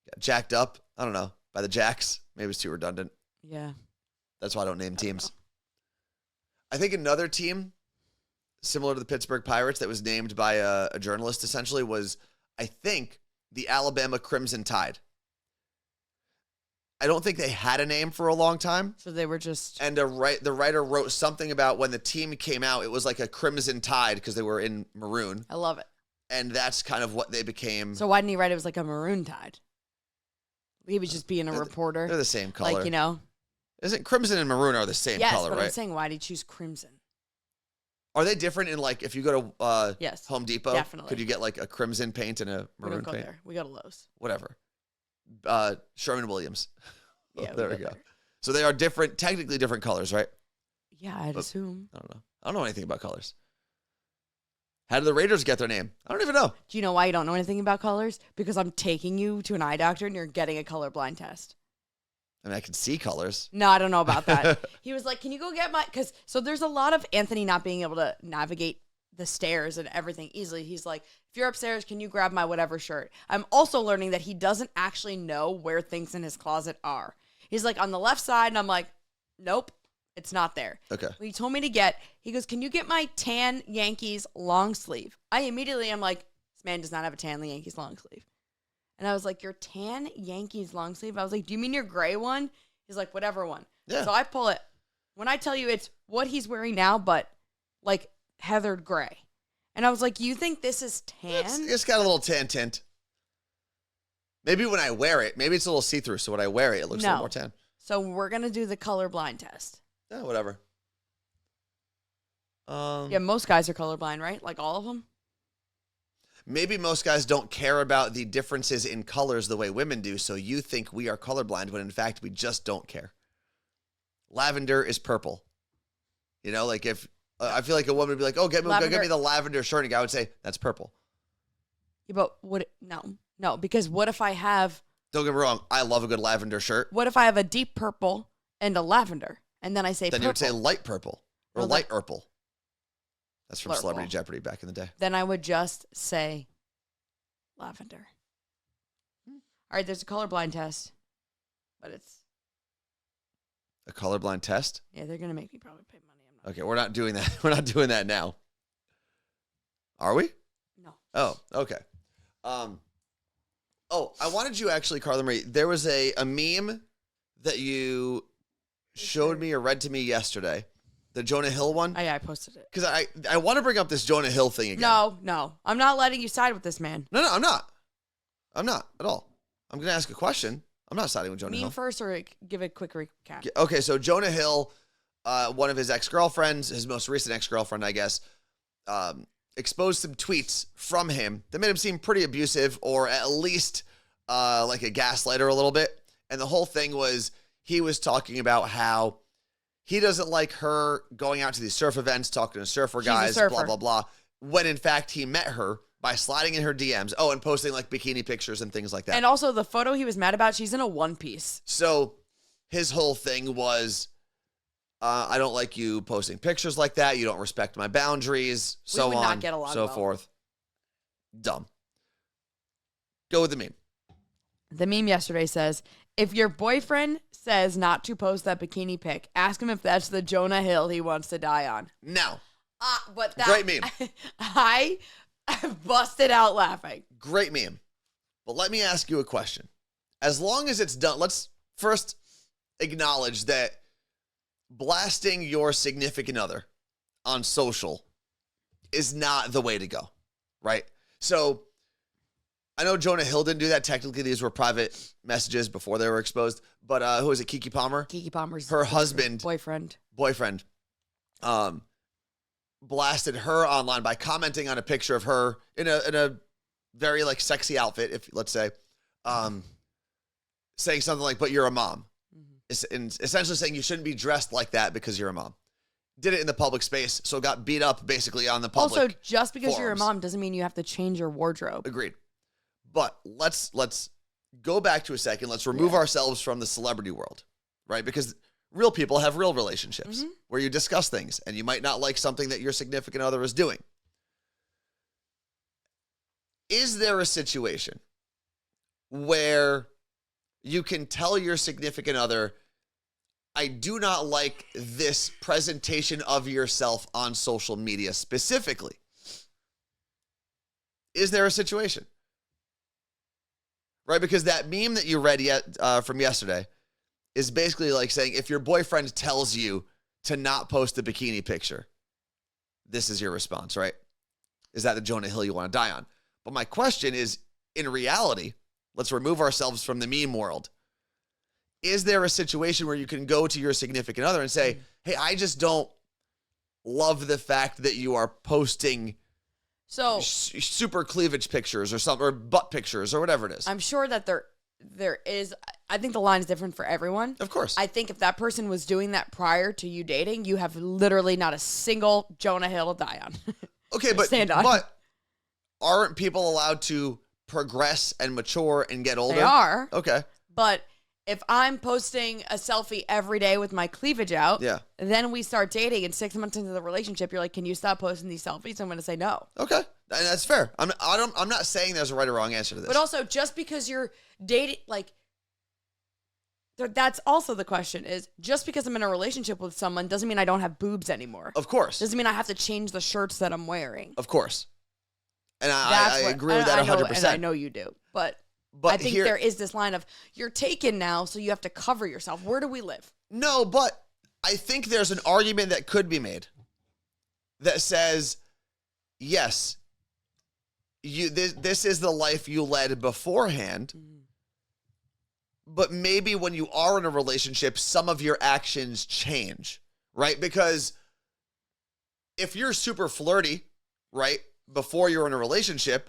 get jacked up. I don't know, by the Jacks. Maybe it's too redundant. Yeah. That's why I don't name teams. I think another team similar to the Pittsburgh Pirates that was named by a journalist essentially was, I think, the Alabama Crimson Tide. I don't think they had a name for a long time. So they were just... And the writer wrote something about when the team came out, it was like a Crimson Tide because they were in maroon. I love it. And that's kind of what they became. So why didn't he write it was like a maroon tide? He was just being a reporter. They're the same color. Like, you know. Isn't crimson and maroon are the same color, but right? I'm saying why did he choose crimson? Are they different in like if you go to yes, Home Depot? Definitely. Could you get like a crimson paint and a maroon we don't go paint? There. We go to Lowe's. Whatever. Sherman-Williams. Yeah, there we go. So they are different, technically different colors, right? Yeah, I'd assume. I don't know. I don't know anything about colors. How did the Raiders get their name? I don't even know. Do you know why you don't know anything about colors? Because I'm taking you to an eye doctor and you're getting a colorblind test. I mean, I can see colors. No, I don't know about that. He was like, can you go get my... So there's a lot of Anthony not being able to navigate the stairs and everything easily. He's like, if you're upstairs, can you grab my whatever shirt? I'm also learning that he doesn't actually know where things in his closet are. He's like, on the left side, and I'm like, nope. It's not there. Okay. He told me to get, he goes, can you get my tan Yankees long sleeve? I immediately am like, this man does not have a tan Yankees long sleeve. And I was like, your tan Yankees long sleeve? I was like, do you mean your gray one? He's like, whatever one. Yeah. So I pull it. When I tell you it's what he's wearing now, but like heathered gray. And I was like, you think this is tan? It's got a little tan tint. Maybe when I wear it, maybe it's a little see-through. So when I wear it, it looks a little more tan. So we're going to do the colorblind test. Yeah, whatever. Yeah, most guys are colorblind, right? Like all of them? Maybe most guys don't care about the differences in colors the way women do, so you think we are colorblind when in fact we just don't care. Lavender is purple. You know, like if I feel like a woman would be like, "Oh, get me the lavender shirt," and a guy would say, "That's purple." Yeah, but no, because what if I have? Don't get me wrong, I love a good lavender shirt. What if I have a deep purple and a lavender? And then I say then purple. You would say light purple or light purple. That's from Blurple. Celebrity Jeopardy back in the day. Then I would just say lavender. All right, there's a colorblind test, but it's a colorblind test. Yeah, they're gonna make me probably pay money. Okay, we're not doing that. We're not doing that now. Are we? No. Oh, okay. I wanted you actually, Carla Marie. There was a meme that you showed me or read to me yesterday, the Jonah Hill one. Oh, yeah, I posted it. Because I want to bring up this Jonah Hill thing again. No. I'm not letting you side with this man. No, I'm not. I'm not at all. I'm going to ask a question. I'm not siding with Jonah Hill. Meme first or give a quick recap? Okay, so Jonah Hill, one of his ex-girlfriends, his most recent ex-girlfriend, I guess, exposed some tweets from him that made him seem pretty abusive or at least like a gaslighter a little bit. And the whole thing was he was talking about how he doesn't like her going out to these surf events, talking to surfer guys, blah, blah, blah. When in fact he met her by sliding in her DMs. Oh, and posting like bikini pictures and things like that. And also the photo he was mad about, she's in a one piece. So his whole thing was, I don't like you posting pictures like that. You don't respect my boundaries, so on, so forth. Dumb. Go with the meme. The meme yesterday says, if your boyfriend says not to post that bikini pic, ask him if that's the Jonah Hill he wants to die on. No. But that, great meme. I busted out laughing. Great meme. But let me ask you a question. As long as it's done, let's first acknowledge that blasting your significant other on social is not the way to go, right? So I know Jonah Hill didn't do that. Technically, these were private messages before they were exposed. But who is it? Keke Palmer? Keke Palmer's her husband. Boyfriend. Blasted her online by commenting on a picture of her in a very like sexy outfit, if let's say, saying something like, "But you're a mom." And essentially saying you shouldn't be dressed like that because you're a mom. Did it in the public space, so got beat up basically on the public. Also, just because you're a forums. mom doesn't mean you have to change your wardrobe. Agreed. But let's go back to a second. Let's remove ourselves from the celebrity world, right? Because real people have real relationships where you discuss things and you might not like something that your significant other is doing. Is there a situation where you can tell your significant other, I do not like this presentation of yourself on social media specifically? Is there a situation? Right? Because that meme that you read from yesterday is basically like saying, if your boyfriend tells you to not post a bikini picture, this is your response, right? Is that the Jonah Hill you want to die on? But my question is, in reality, let's remove ourselves from the meme world. Is there a situation where you can go to your significant other and say, hey, I just don't love the fact that you are posting super cleavage pictures or something, or butt pictures or whatever it is? I'm sure that there is. I think the line is different for everyone. Of course. I think if that person was doing that prior to you dating, you have literally not a single Jonah Hill to die on. Okay, but stand on. But aren't people allowed to progress and mature and get older? They are. Okay. But if I'm posting a selfie every day with my cleavage out, then we start dating, and 6 months into the relationship, you're like, can you stop posting these selfies? I'm going to say no. Okay. And that's fair. I'm not saying there's a right or wrong answer to this. But also, just because you're dating, like, that's also the question is, just because I'm in a relationship with someone doesn't mean I don't have boobs anymore. Of course. Doesn't mean I have to change the shirts that I'm wearing. Of course. And I agree with that 100%. And I know you do. But I think there is this line of, you're taken now, so you have to cover yourself. Where do we live? No, but I think there's an argument that could be made that says, yes, this is the life you led beforehand, but maybe when you are in a relationship, some of your actions change, right? Because if you're super flirty, right, before you're in a relationship,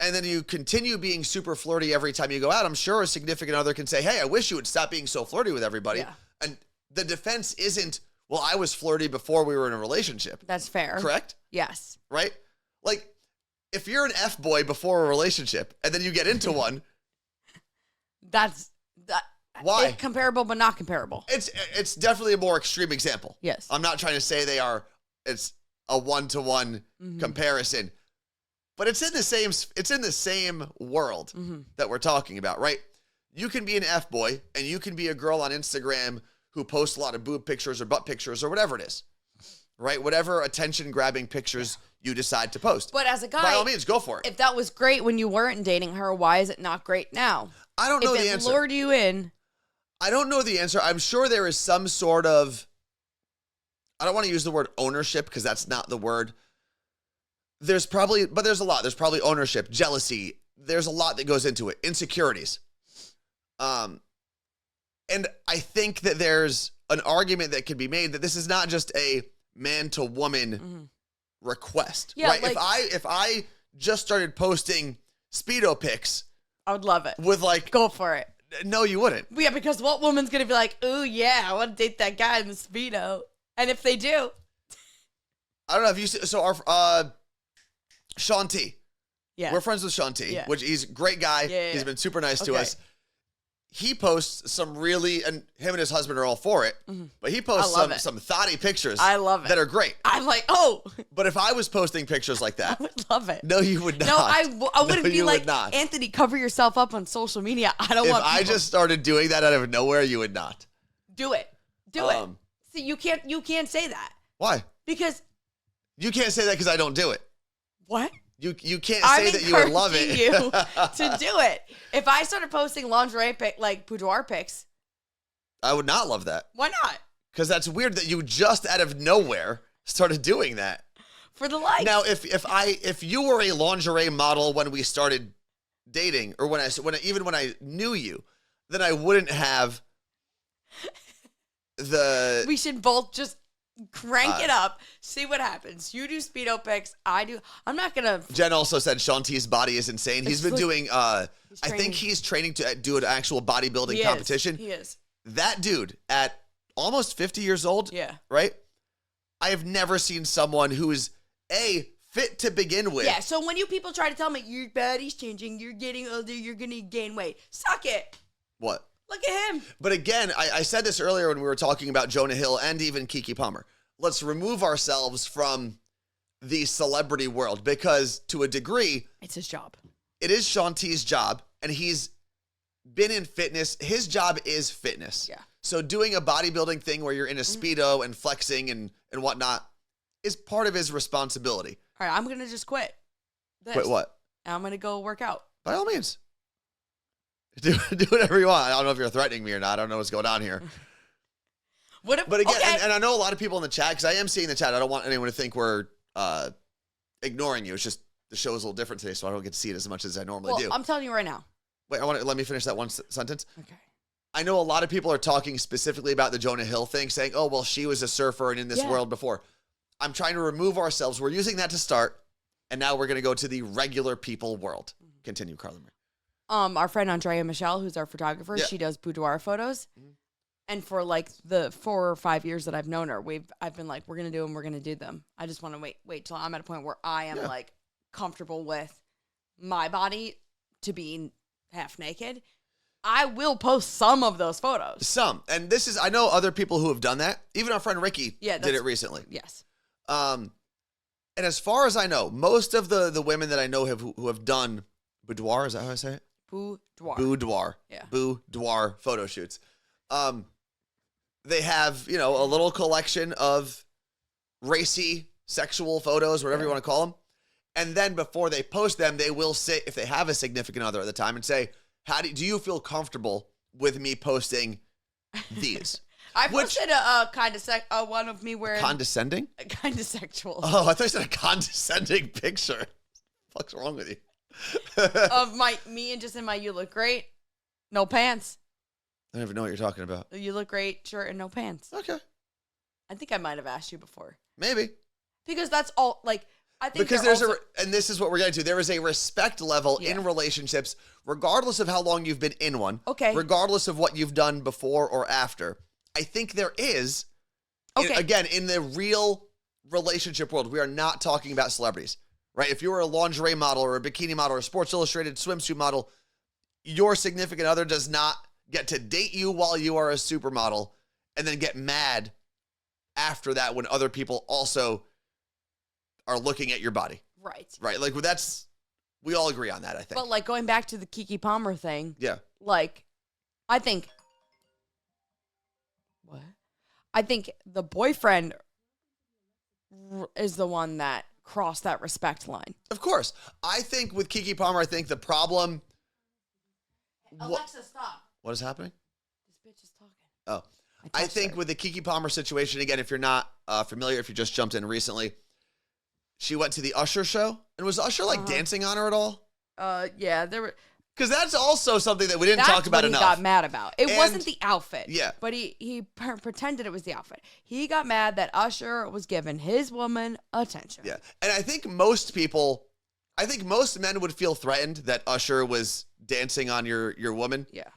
and then you continue being super flirty every time you go out, I'm sure a significant other can say, hey, I wish you would stop being so flirty with everybody. Yeah. And the defense isn't, well, I was flirty before we were in a relationship. That's fair. Correct? Yes. Right? Like, if you're an F-boy before a relationship and then you get into one. Why? It's comparable, but not comparable. It's definitely a more extreme example. Yes. I'm not trying to say it's a one-to-one comparison. But it's in the same world that we're talking about, right? You can be an F-boy and you can be a girl on Instagram who posts a lot of boob pictures or butt pictures or whatever it is, right? Whatever attention-grabbing pictures you decide to post. But as a guy, by all means, go for it. If that was great when you weren't dating her, why is it not great now? I don't know the answer. If it lured you in. I don't know the answer. I'm sure there is some sort of, I don't want to use the word ownership because that's not the word. There's a lot. There's probably ownership, jealousy. There's a lot that goes into it. Insecurities. And I think that there's an argument that could be made that this is not just a man to woman request. Yeah, right? like, if I just started posting Speedo pics, I would love it. With like, go for it. No, you wouldn't. Yeah, because what woman's gonna be like, ooh yeah, I want to date that guy in the Speedo? And if they do, I don't know if you see, so our Sean T. Yeah. We're friends with Sean T, which he's a great guy. Yeah. He's been super nice to us. He posts some really, and him and his husband are all for it, but he posts some thotty pictures. I love it. That are great. I'm like, oh. But if I was posting pictures like that. I would love it. No, you would not. No, I wouldn't be like, Anthony, cover yourself up on social media. I don't want people. If I just started doing that out of nowhere, you would not. Do it. Do it. See, you can't say that. Why? Because. You can't say that because I don't do it. What? You can't say that you would love it. You to do it. If I started posting lingerie boudoir pics, I would not love that. Why not? Because that's weird that you just out of nowhere started doing that. For the likes. Now, if you were a lingerie model when we started dating, or when I knew you, then I wouldn't have the. We should both just crank it up, see what happens. You do Speedo pics, I do. I'm not gonna. Jen also said Sean T's body is insane. He's been doing. I think he's training to do an actual bodybuilding competition. He is. That dude at almost 50 years old. Yeah. Right. I have never seen someone who is fit to begin with. Yeah. So when you people try to tell me your body's changing, you're getting older, you're gonna gain weight, suck it. What? Look at him. But again, I said this earlier when we were talking about Jonah Hill and even Keke Palmer. Let's remove ourselves from the celebrity world because to a degree, it's his job. It is Sean T's job, and he's been in fitness. His job is fitness. Yeah. So doing a bodybuilding thing where you're in a Speedo and flexing and whatnot is part of his responsibility. All right, I'm going to just quit. Quit what? I'm going to go work out. By all means. Do whatever you want. I don't know if you're threatening me or not. I don't know what's going on here. But again, and I know a lot of people in the chat, because I am seeing the chat. I don't want anyone to think we're ignoring you. It's just the show is a little different today, so I don't get to see it as much as I normally do. I'm telling you right now. Wait, let me finish that one sentence. Okay. I know a lot of people are talking specifically about the Jonah Hill thing, saying, oh, well, she was a surfer and in this world before. I'm trying to remove ourselves. We're using that to start, and now we're going to go to the regular people world. Continue, Carla. Our friend Andrea Michelle, who's our photographer, she does boudoir photos. And for like the 4 or 5 years that I've known her, I've been like, we're gonna do them, we're gonna do them. I just want to wait till I'm at a point where I am like comfortable with my body to be half naked. I will post some of those photos. Some, and I know other people who have done that. Even our friend Ricky did it recently. Yes. And as far as I know, most of the women that I know who have done boudoir, is that how I say it? Boudoir. Yeah. Boudoir photo shoots. They have, a little collection of racy sexual photos, whatever you want to call them. And then before they post them, they will say, if they have a significant other at the time, and say, do you feel comfortable with me posting these? I posted a kind of one of me wearing condescending, kind of sexual. Oh, I thought you said a condescending picture. What's wrong with you? Of me and just in my "You look great," no pants. I don't even know what you're talking about. "You look great" shirt and no pants. Okay. I think I might have asked you before. Maybe. Because that's all. Like, I think because and this is what we're getting to. There is a respect level in relationships, regardless of how long you've been in one. Okay. Regardless of what you've done before or after. I think there is. Okay. Again, in the real relationship world, we are not talking about celebrities, right? If you were a lingerie model or a bikini model or a Sports Illustrated swimsuit model, your significant other does not get to date you while you are a supermodel and then get mad after that when other people also are looking at your body. Right. Right. Like we all agree on that, I think. But like going back to the Keke Palmer thing. Yeah. Like, I think the boyfriend is the one that crossed that respect line. Of course. I think with Keke Palmer, I think the problem. Alexa, stop. What is happening? This bitch is talking. Oh. I think with the Keke Palmer situation, again, if you're not familiar, if you just jumped in recently, she went to the Usher show. And was Usher dancing on her at all? Yeah, there were. Because that's also something that we didn't talk about enough. That's what he got mad about. It wasn't the outfit. Yeah. But he pretended it was the outfit. He got mad that Usher was giving his woman attention. Yeah. And I think most men would feel threatened that Usher was dancing on your woman. Yeah.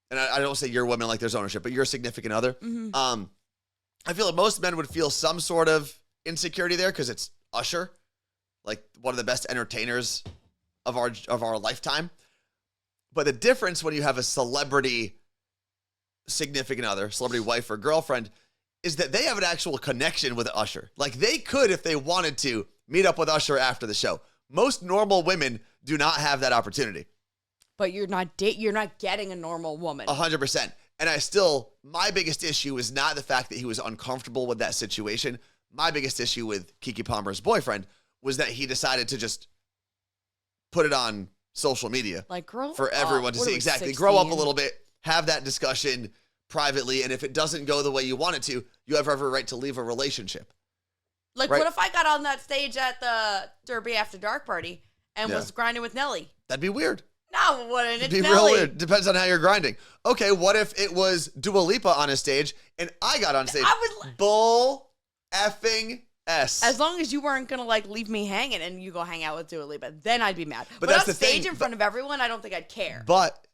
And I don't say your woman like there's ownership, but your significant other. Mm-hmm. I feel like most men would feel some sort of insecurity there because it's Usher, like one of the best entertainers of our lifetime. But the difference when you have a celebrity significant other, celebrity wife or girlfriend, is that they have an actual connection with Usher. Like they could, if they wanted to, meet up with Usher after the show. Most normal women do not have that opportunity. But you're not getting a normal woman. 100%. And my biggest issue is not the fact that he was uncomfortable with that situation. My biggest issue with Keke Palmer's boyfriend was that he decided to just put it on social media for everyone to see. Exactly. 16? Grow up a little bit, have that discussion privately, and if it doesn't go the way you want it to, you have every right to leave a relationship. Like, right? What if I got on that stage at the Derby After Dark party and was grinding with Nelly? That'd be weird. No, it wouldn't. It's It'd be real weird. Depends on how you're grinding. Okay, what if it was Dua Lipa on a stage and I got on stage? Bull effing S. As long as you weren't going to leave me hanging and you go hang out with Dua Lipa, then I'd be mad. But that's on the stage thing. In front of everyone, I don't think I'd care. But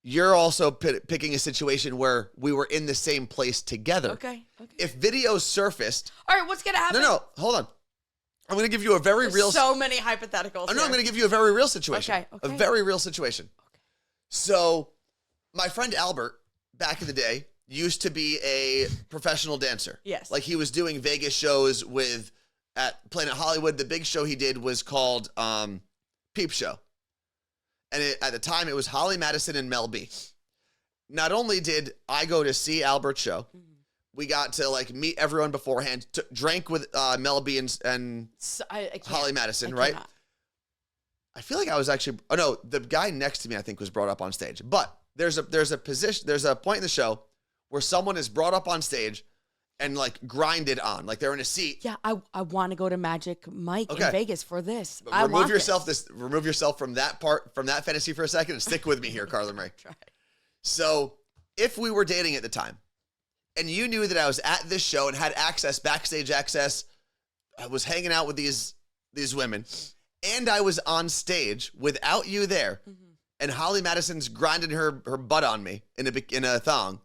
you're also picking a situation where we were in the same place together. Okay. If videos surfaced. All right, what's going to happen? No, hold on. I'm going to give you a very real. So many hypotheticals. I'm going to give you a very real situation. Okay. A very real situation. Okay. So, my friend Albert, back in the day, used to be a professional dancer. Yes. Like he was doing Vegas shows at Planet Hollywood. The big show he did was called Peep Show. And at the time, it was Holly Madison and Mel B. Not only did I go to see Albert's show, we got to meet everyone beforehand, drank with Mel B and Holly Madison, right? I feel like I was actually, the guy next to me, I think, was brought up on stage. But there's a point in the show where someone is brought up on stage and grinded on, they're in a seat. Yeah, I want to go to Magic Mike in Vegas for this. But remove yourself from that fantasy for a second and stick with me here, Carla Marie. Try. So if we were dating at the time and you knew that I was at this show and had backstage access, I was hanging out with these women, and I was on stage without you there, and Holly Madison's grinding her butt on me in a thong,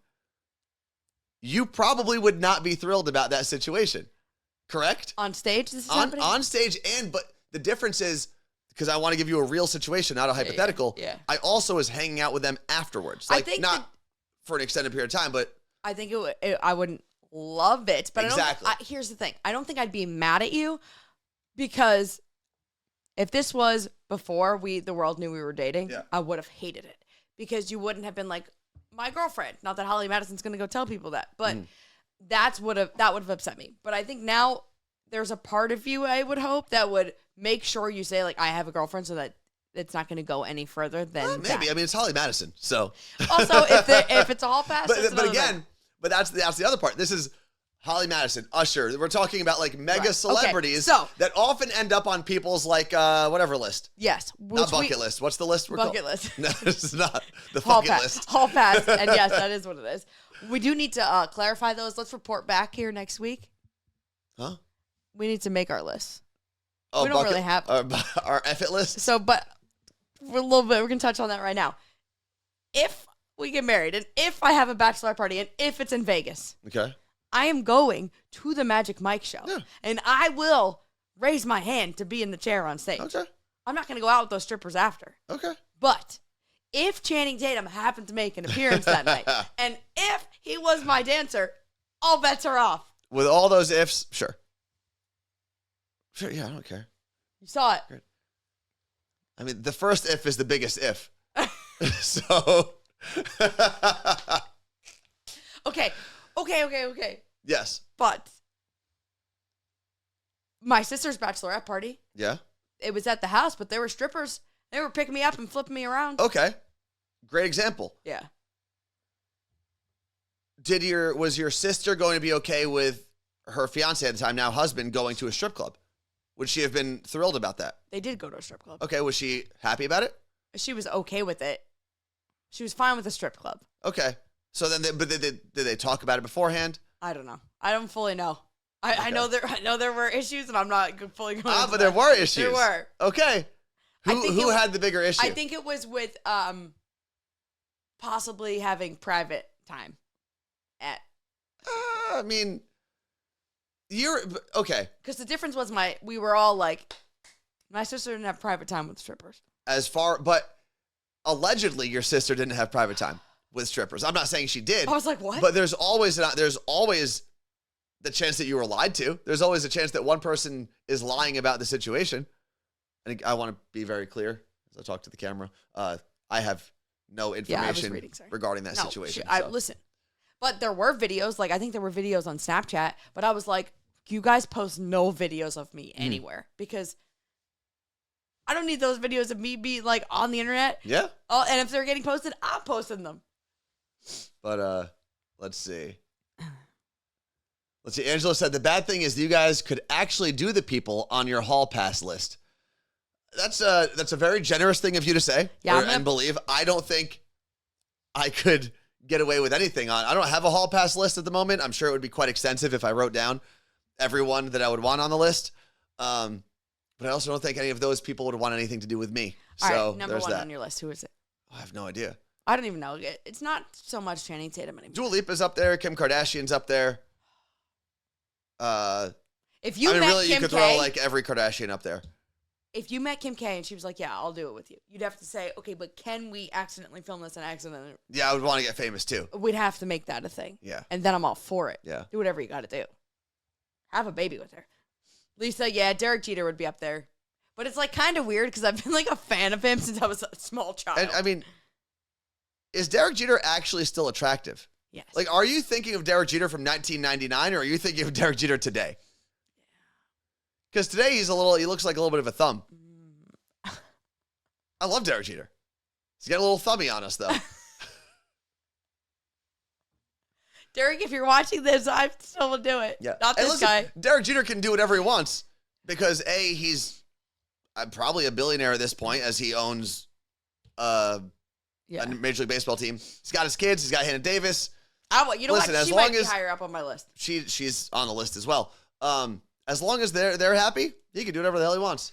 you probably would not be thrilled about that situation. Correct? On stage, this is on stage, but the difference is, because I want to give you a real situation, not a hypothetical. Yeah. I also was hanging out with them afterwards. Like, not for an extended period of time, but I think I wouldn't love it. But exactly. Here's the thing. I don't think I'd be mad at you, because if this was before the world knew we were dating, I would have hated it, because you wouldn't have been like, my girlfriend. Not that Holly Madison's going to go tell people that, but that would have upset me. But I think now there's a part of you, I would hope, that would make sure you say, like, I have a girlfriend, so that it's not going to go any further than maybe. that. I mean, it's Holly Madison, so. Also, if it's all past, but again, but that's the other part. This is Holly Madison, Usher. We're talking about like mega celebrities that often end up on people's like whatever list. Yes, not bucket list. What's the list? Bucket list. No, this is not the bucket list. Hall pass, and yes, that is what it is. We do need to clarify those. Let's report back here next week. Huh? We need to make our list. Oh, we don't really have our F-it list. So, but for a little bit, we're gonna touch on that right now. If we get married, and if I have a bachelor party, and if it's in Vegas, okay, I am going to the Magic Mike show, and I will raise my hand to be in the chair on stage. Okay, I'm not gonna go out with those strippers after. Okay, but if Channing Tatum happened to make an appearance that night, and if he was my dancer, all bets are off. With all those ifs, sure. Sure, yeah, I don't care. You saw it. Great. I mean, the first if is the biggest if. So. Okay. Yes. But my sister's bachelorette party. Yeah. It was at the house, but there were strippers. They were picking me up and flipping me around. Okay. Great example. Yeah. Was your sister going to be okay with her fiance at the time, now husband, going to a strip club? Would she have been thrilled about that? They did go to a strip club. Okay, was she happy about it? She was okay with it. She was fine with the strip club. Okay. So then, did they talk about it beforehand? I don't know. I don't fully know. I know there were issues, and I'm not fully going. But there were issues. There were. Okay. Who had the bigger issue? I think it was with possibly having private time at. I mean. You're okay. Because the difference was we were all like, my sister didn't have private time with strippers. But allegedly your sister didn't have private time with strippers. I'm not saying she did. I was like, what? But there's always the chance that you were lied to. There's always a chance that one person is lying about the situation. And I want to be very clear as I talk to the camera. I have no information regarding that situation. Listen. But there were videos, like I think there were videos on Snapchat, but I was like, you guys post no videos of me anywhere, because I don't need those videos of me being like on the internet. Yeah. Oh, and if they're getting posted, I'm posting them. But let's see. Angela said the bad thing is you guys could actually do the people on your hall pass list. That's a very generous thing of you to say and believe. I don't think I could get away with anything on. I don't have a hall pass list at the moment. I'm sure it would be quite extensive if I wrote down everyone that I would want on the list. But I also don't think any of those people would want anything to do with me. All so right, number one on your list. Who is it? I have no idea. I don't even know. It's not so much Channing Tatum anymore. Dua Lipa's up there. Kim Kardashian's up there. If you met Kim you could throw like every Kardashian up there. If you met Kim K and she was like, yeah, I'll do it with you, you'd have to say, okay, but can we accidentally film this and accidentally? Yeah, I would want to get famous too. We'd have to make that a thing. Yeah. And then I'm all for it. Yeah. Do whatever you got to do. Have a baby with her. Lisa, yeah, Derek Jeter would be up there. But it's like kind of weird because I've been like a fan of him since I was a small child. And I mean, is Derek Jeter actually still attractive? Yes. Like, are you thinking of Derek Jeter from 1999 or are you thinking of Derek Jeter today? Because today he looks like a little bit of a thumb. I love Derek Jeter. He's got a little thummy on us, though. Derek, if you're watching this, I still will do it. Yeah. Not this guy. Derek Jeter can do whatever he wants because, A, he's probably a billionaire at this point as he owns a Major League Baseball team. He's got his kids. He's got Hannah Davis. What? She might be higher up on my list. She's on the list as well. As long as they're happy, he can do whatever the hell he wants.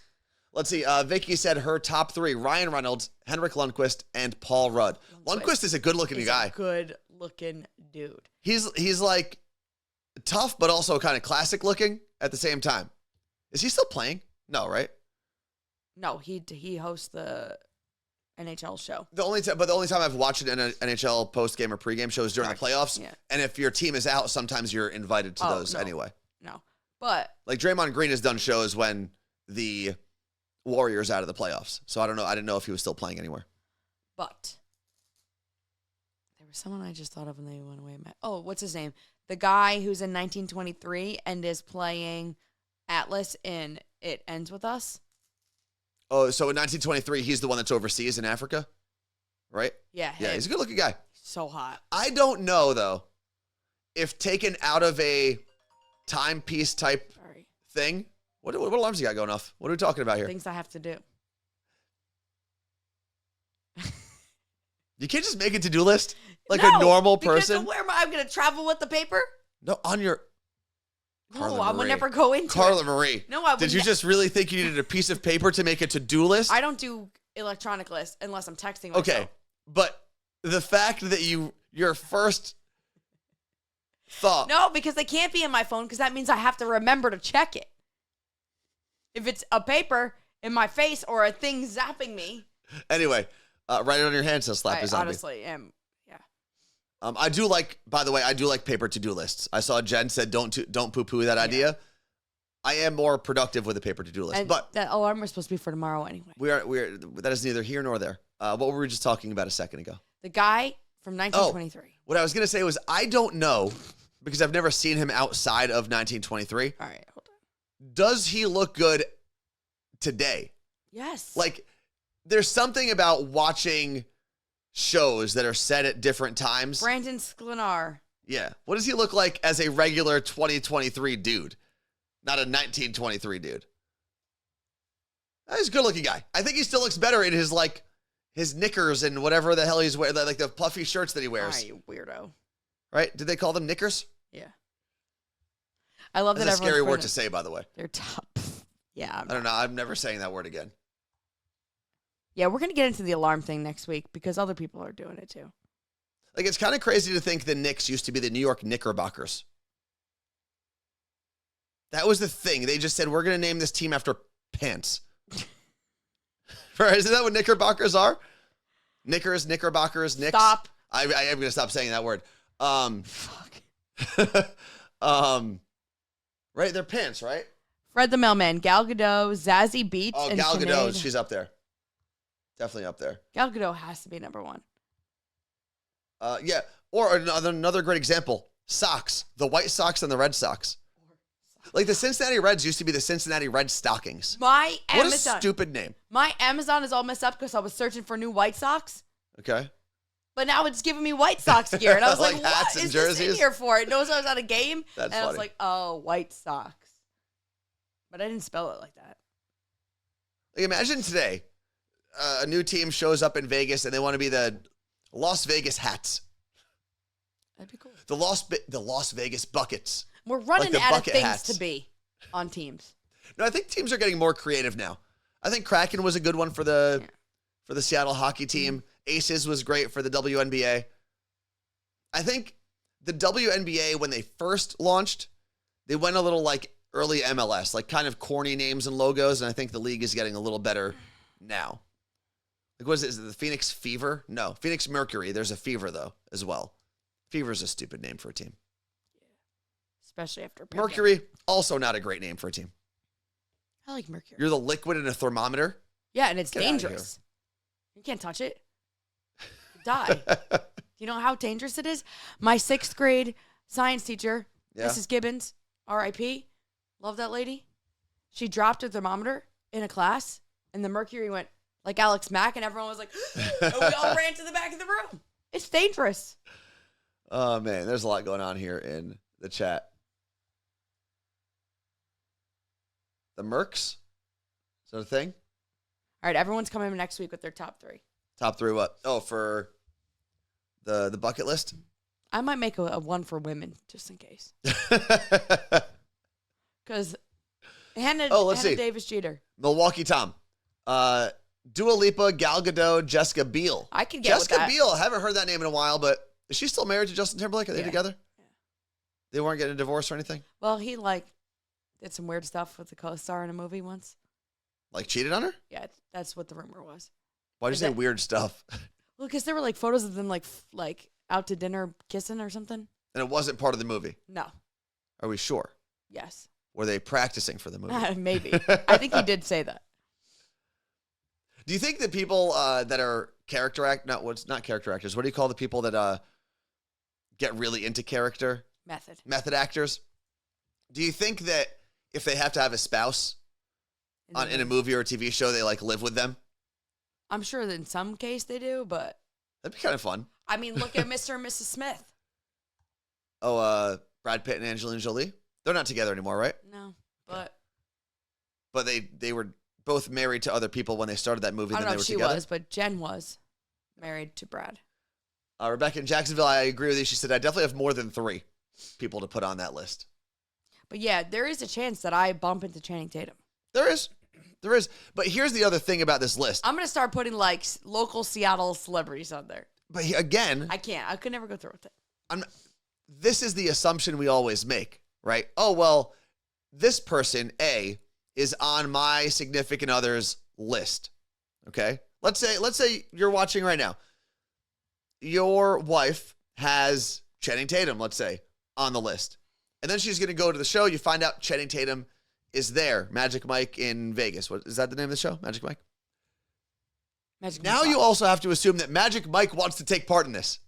Let's see. Vicky said her top 3: Ryan Reynolds, Henrik Lundqvist, and Paul Rudd. Lundqvist is a good-looking guy. Good-looking dude. He's like tough, but also kind of classic-looking at the same time. Is he still playing? No, right? No, he hosts the NHL show. The only time I've watched an NHL post-game or pre-game show is during the playoffs. Yeah. And if your team is out, sometimes you're invited to those anyway. No, but like Draymond Green has done shows when the Warriors out of the playoffs. So I don't know. I didn't know if he was still playing anywhere. But there was someone I just thought of and they went away. Oh, what's his name? The guy who's in 1923 and is playing Atlas in It Ends With Us. Oh, so in 1923, he's the one that's overseas in Africa, right? Yeah. Yeah, he's a good-looking guy. So hot. I don't know, though, if taken out of a timepiece type thing. What alarms you got going off? What are we talking about here? Things I have to do. You can't just make a to-do list like a normal person. Where am I? I'm going to travel with the paper? No, on your... No, I would never go into Carla Marie. No, I would. Did you just really think you needed a piece of paper to make a to-do list? I don't do electronic lists unless I'm texting myself. Okay, but the fact that your first thought... No, because they can't be in my phone because that means I have to remember to check it. If it's a paper in my face or a thing zapping me. Anyway, write it on your hand so slap is on me. Honestly am. I do like, by the way, paper to-do lists. I saw Jen said don't poo-poo that idea. I am more productive with a paper to-do list. And but that alarm was supposed to be for tomorrow anyway. We are that is neither here nor there. What were we just talking about a second ago? The guy from 1923. What I was going to say was I don't know because I've never seen him outside of 1923. All right, hold on. Does he look good today? Yes. Like there's something about watching shows that are set at different times. Brandon Sklenar. Yeah. What does he look like as a regular 2023 dude? Not a 1923 dude. He's a good looking guy. I think he still looks better in his knickers and whatever the hell he's wearing, like the puffy shirts that he wears. Ah, you weirdo. Right? Did they call them knickers? Yeah. I love that That's a everyone's scary word to say, by the way. They're top. Yeah. I don't know. I'm never saying that word again. Yeah, we're going to get into the alarm thing next week because other people are doing it too. Like, it's kind of crazy to think the Knicks used to be the New York Knickerbockers. That was the thing. They just said, we're going to name this team after pants. Right? Isn't that what Knickerbockers are? Knickers, Knickerbockers, Knicks. Stop. I am going to stop saying that word. Fuck. Right? They're pants, right? Fred the Mailman, Gal Gadot, Zazie Beetz, and Gal Gadot, she's up there. Definitely up there. Gal Gadot has to be number one. Yeah. Or another great example, socks. The White Sox and the Red Sox. Like the Cincinnati Reds used to be the Cincinnati Red Stockings. What a stupid name. My Amazon is all messed up because I was searching for new White Sox. Okay. But now it's giving me White Sox gear. And I was like what is jerseys? this in here for? It knows I was at a game. That's and funny. I was like, oh, White Sox. But I didn't spell it like that. Like imagine today, a new team shows up in Vegas and they want to be the Las Vegas Hats. That'd be cool. The Las Vegas Buckets. We're running like out of things hats to be on teams. No, I think teams are getting more creative now. I think Kraken was a good one for the Seattle hockey team. Aces was great for the WNBA. I think the WNBA, when they first launched, they went a little like early MLS, like kind of corny names and logos, and I think the league is getting a little better now. Like, what is it? Is it the Phoenix Fever? No, Phoenix Mercury. There's a Fever, though, as well. Fever is a stupid name for a team. Yeah. Especially after Mercury, also not a great name for a team. I like Mercury. You're the liquid in a thermometer? Yeah, and it's Get dangerous. You can't touch it. You die. Do you know how dangerous it is? My 6th grade science teacher, Mrs. Gibbons, R.I.P., love that lady. She dropped her thermometer in a class, and the mercury went like Alex Mack, and everyone was like, and we all ran to the back of the room. It's dangerous. Oh, man, there's a lot going on here in the chat. The Mercs? Is that a thing? All right, everyone's coming next week with their top 3. Top 3 what? Oh, for the bucket list? I might make a one for women, just in case. Because Hannah see. Davis Jeter. Milwaukee Tom. Dua Lipa, Gal Gadot, Jessica Biel. I can get with that. Jessica Biel. Haven't heard that name in a while, but is she still married to Justin Timberlake? Are they together? Yeah. They weren't getting a divorce or anything? Well, he did some weird stuff with the co-star in a movie once. Like cheated on her? Yeah, that's what the rumor was. Why'd you say weird stuff? Well, because there were photos of them like out to dinner kissing or something. And it wasn't part of the movie? No. Are we sure? Yes. Were they practicing for the movie? Maybe. I think he did say that. Do you think that people that are not character actors. What do you call the people that get really into character? Method actors. Do you think that if they have to have a spouse in a movie or a TV show, they live with them? I'm sure that in some case they do, but that'd be kind of fun. I mean, look at Mr. and Mrs. Smith. Oh, Brad Pitt and Angelina Jolie? They're not together anymore, right? No, but they were both married to other people when they started that movie. I don't know if she together. was, but Jen was married to Brad. Rebecca in Jacksonville, I agree with you. She said, I definitely have more than 3 people to put on that list. But yeah, there is a chance that I bump into Channing Tatum. There is. But here's the other thing about this list. I'm going to start putting local Seattle celebrities on there. But again, I can't. I could never go through with it. This is the assumption we always make, right? Oh, well, this person, A, is on my significant other's list. Okay? Let's say you're watching right now. Your wife has Channing Tatum, let's say, on the list. And then she's going to go to the show. You find out Channing Tatum is there. Magic Mike in Vegas. What is that the name of the show? Magic Mike? Now you also have to assume that Magic Mike wants to take part in this.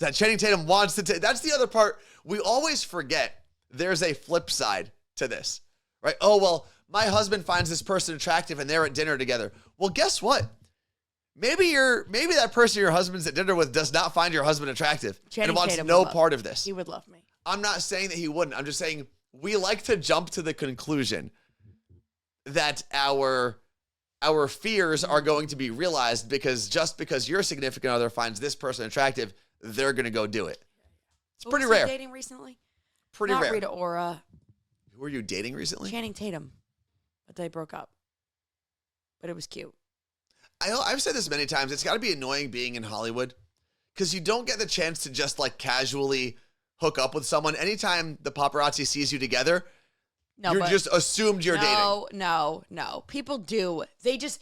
That Channing Tatum wants to take. That's the other part. We always forget there's a flip side to this, right? Oh, well, my husband finds this person attractive and they're at dinner together. Well, guess what? Maybe that person your husband's at dinner with does not find your husband attractive and wants no part of this. He would love me. I'm not saying that he wouldn't. I'm just saying we like to jump to the conclusion that our fears are going to be realized because your significant other finds this person attractive, they're going to go do it. It's pretty rare. Dating recently? Pretty rare. Not Rita Ora. Who were you dating recently? Channing Tatum. But they broke up. But it was cute. I've said this many times. It's got to be annoying being in Hollywood because you don't get the chance to just casually hook up with someone. Anytime the paparazzi sees you together, you're just assumed you're dating. No. People do. They just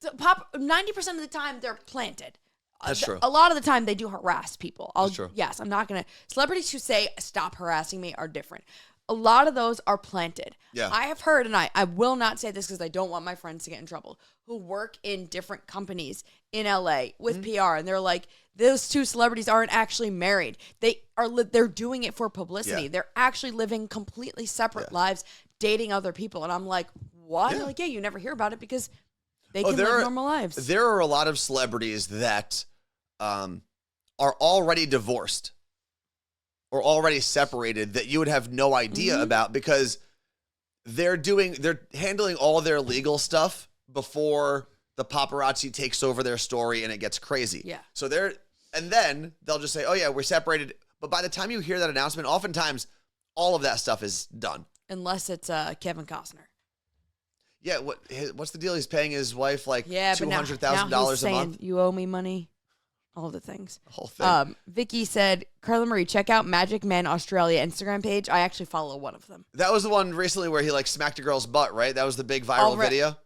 90% of the time they're planted. That's true. A lot of the time they do harass people. That's true. Yes, I'm not gonna. Celebrities who say stop harassing me are different. A lot of those are planted. Yeah. I have heard, and I will not say this because I don't want my friends to get in trouble, who work in different companies in LA with PR, and they're like, those 2 celebrities aren't actually married. They're doing it for publicity. Yeah. They're actually living completely separate lives, dating other people. And I'm like, what? Yeah. They're like, yeah, you never hear about it because they can live normal lives. There are a lot of celebrities that are already divorced or already separated that you would have no idea about because they're handling all their legal stuff before the paparazzi takes over their story and it gets crazy. Yeah. So and then they'll just say, oh yeah, we're separated. But by the time you hear that announcement, oftentimes all of that stuff is done. Unless it's Kevin Costner. Yeah. What's the deal? He's paying his wife $200,000 a month. You owe me money. All the things. The whole thing. Vicky said, Carla Marie, check out Magic Men Australia Instagram page. I actually follow one of them. That was the one recently where he smacked a girl's butt, right? That was the big viral video.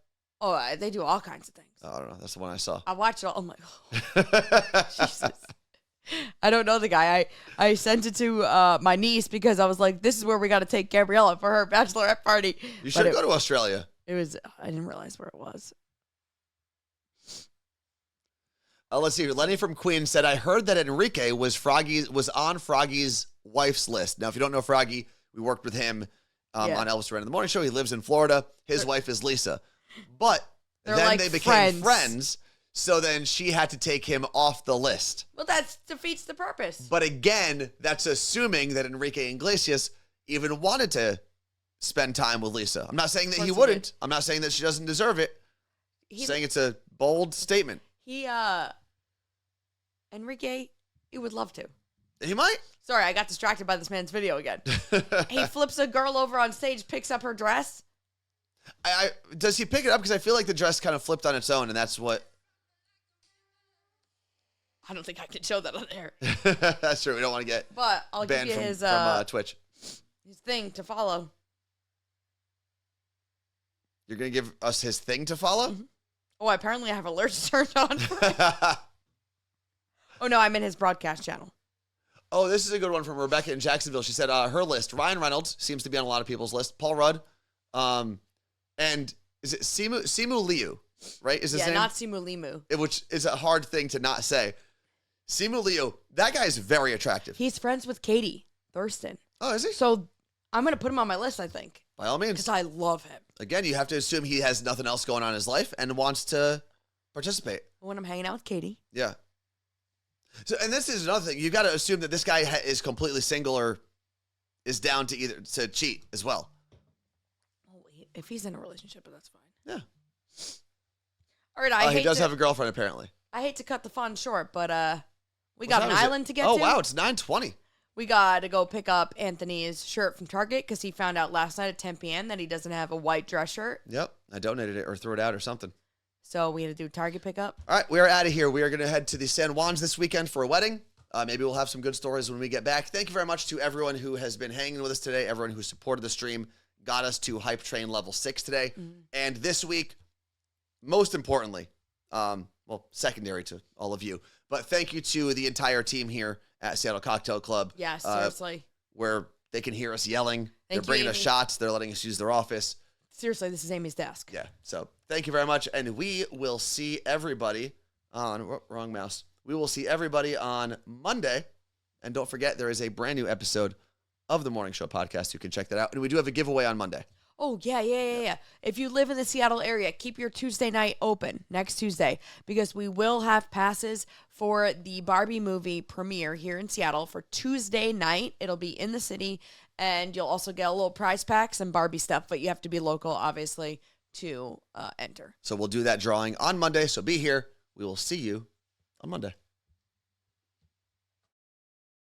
Oh, they do all kinds of things. Oh, I don't know. That's the one I saw. I watched it all. I'm like, oh, Jesus. I don't know the guy. I sent it to my niece because I was like, this is where we got to take Gabriella for her bachelorette party. You should go to Australia. I didn't realize where it was. Let's see. Lenny from Queens said, I heard that Enrique was on Froggy's wife's list. Now, if you don't know Froggy, we worked with him on Elvis Duran in the Morning Show. He lives in Florida. His wife is Lisa. But then they became friends. So then she had to take him off the list. Well, that defeats the purpose. But again, that's assuming that Enrique Iglesias even wanted to spend time with Lisa. I'm not saying that he wouldn't. I'm not saying that she doesn't deserve it. I'm saying it's a bold statement. Enrique, he would love to. He might. Sorry, I got distracted by this man's video again. He flips a girl over on stage, picks up her dress. Does he pick it up? Because I feel like the dress kind of flipped on its own, and that's what. I don't think I can show that on air. That's true. We don't want to get but I'll banned give you from Twitch. His thing to follow. You're going to give us his thing to follow? Mm-hmm. Oh, apparently I have alerts turned on. Oh, no, I'm in his broadcast channel. Oh, this is a good one from Rebecca in Jacksonville. She said her list, Ryan Reynolds seems to be on a lot of people's list. Paul Rudd. And is it Simu Liu, right? Is his name? Not Simu Limu. Which is a hard thing to not say. Simu Liu, that guy is very attractive. He's friends with Katie Thurston. Oh, is he? So I'm going to put him on my list, I think. By all means. Because I love him. Again, you have to assume he has nothing else going on in his life and wants to participate. When I'm hanging out with Katie. Yeah. So, and this is another thing. You got to assume that this guy is completely single or is down to cheat as well. Oh, if he's in a relationship, that's fine. Yeah. All right, he does have a girlfriend, apparently. I hate to cut the fun short, but we got an island to get to. Oh, wow, it's 9:20. We got to go pick up Anthony's shirt from Target because he found out last night at 10 p.m. that he doesn't have a white dress shirt. Yep, I donated it or threw it out or something. So we had to do Target pickup. All right, we are out of here. We are going to head to the San Juans this weekend for a wedding. Maybe we'll have some good stories when we get back. Thank you very much to everyone who has been hanging with us today, everyone who supported the stream, got us to Hype Train Level 6 today. Mm-hmm. And this week, most importantly, secondary to all of you, but thank you to the entire team here at Seattle Cocktail Club. Yeah, seriously. Where they can hear us yelling. They're Thank bringing you, us shots. They're letting us use their office. Seriously, this is Amy's desk. Yeah, so thank you very much, and we will see everybody on, wrong mouse. We will see everybody on Monday, and don't forget, there is a brand new episode of the Morning Show podcast. You can check that out, and we do have a giveaway on Monday. Oh, yeah. If you live in the Seattle area, keep your Tuesday night open next Tuesday because we will have passes for the Barbie movie premiere here in Seattle for Tuesday night. It'll be in the city, and you'll also get a little prize pack, some Barbie stuff, but you have to be local, obviously, to enter. So we'll do that drawing on Monday, so be here. We will see you on Monday.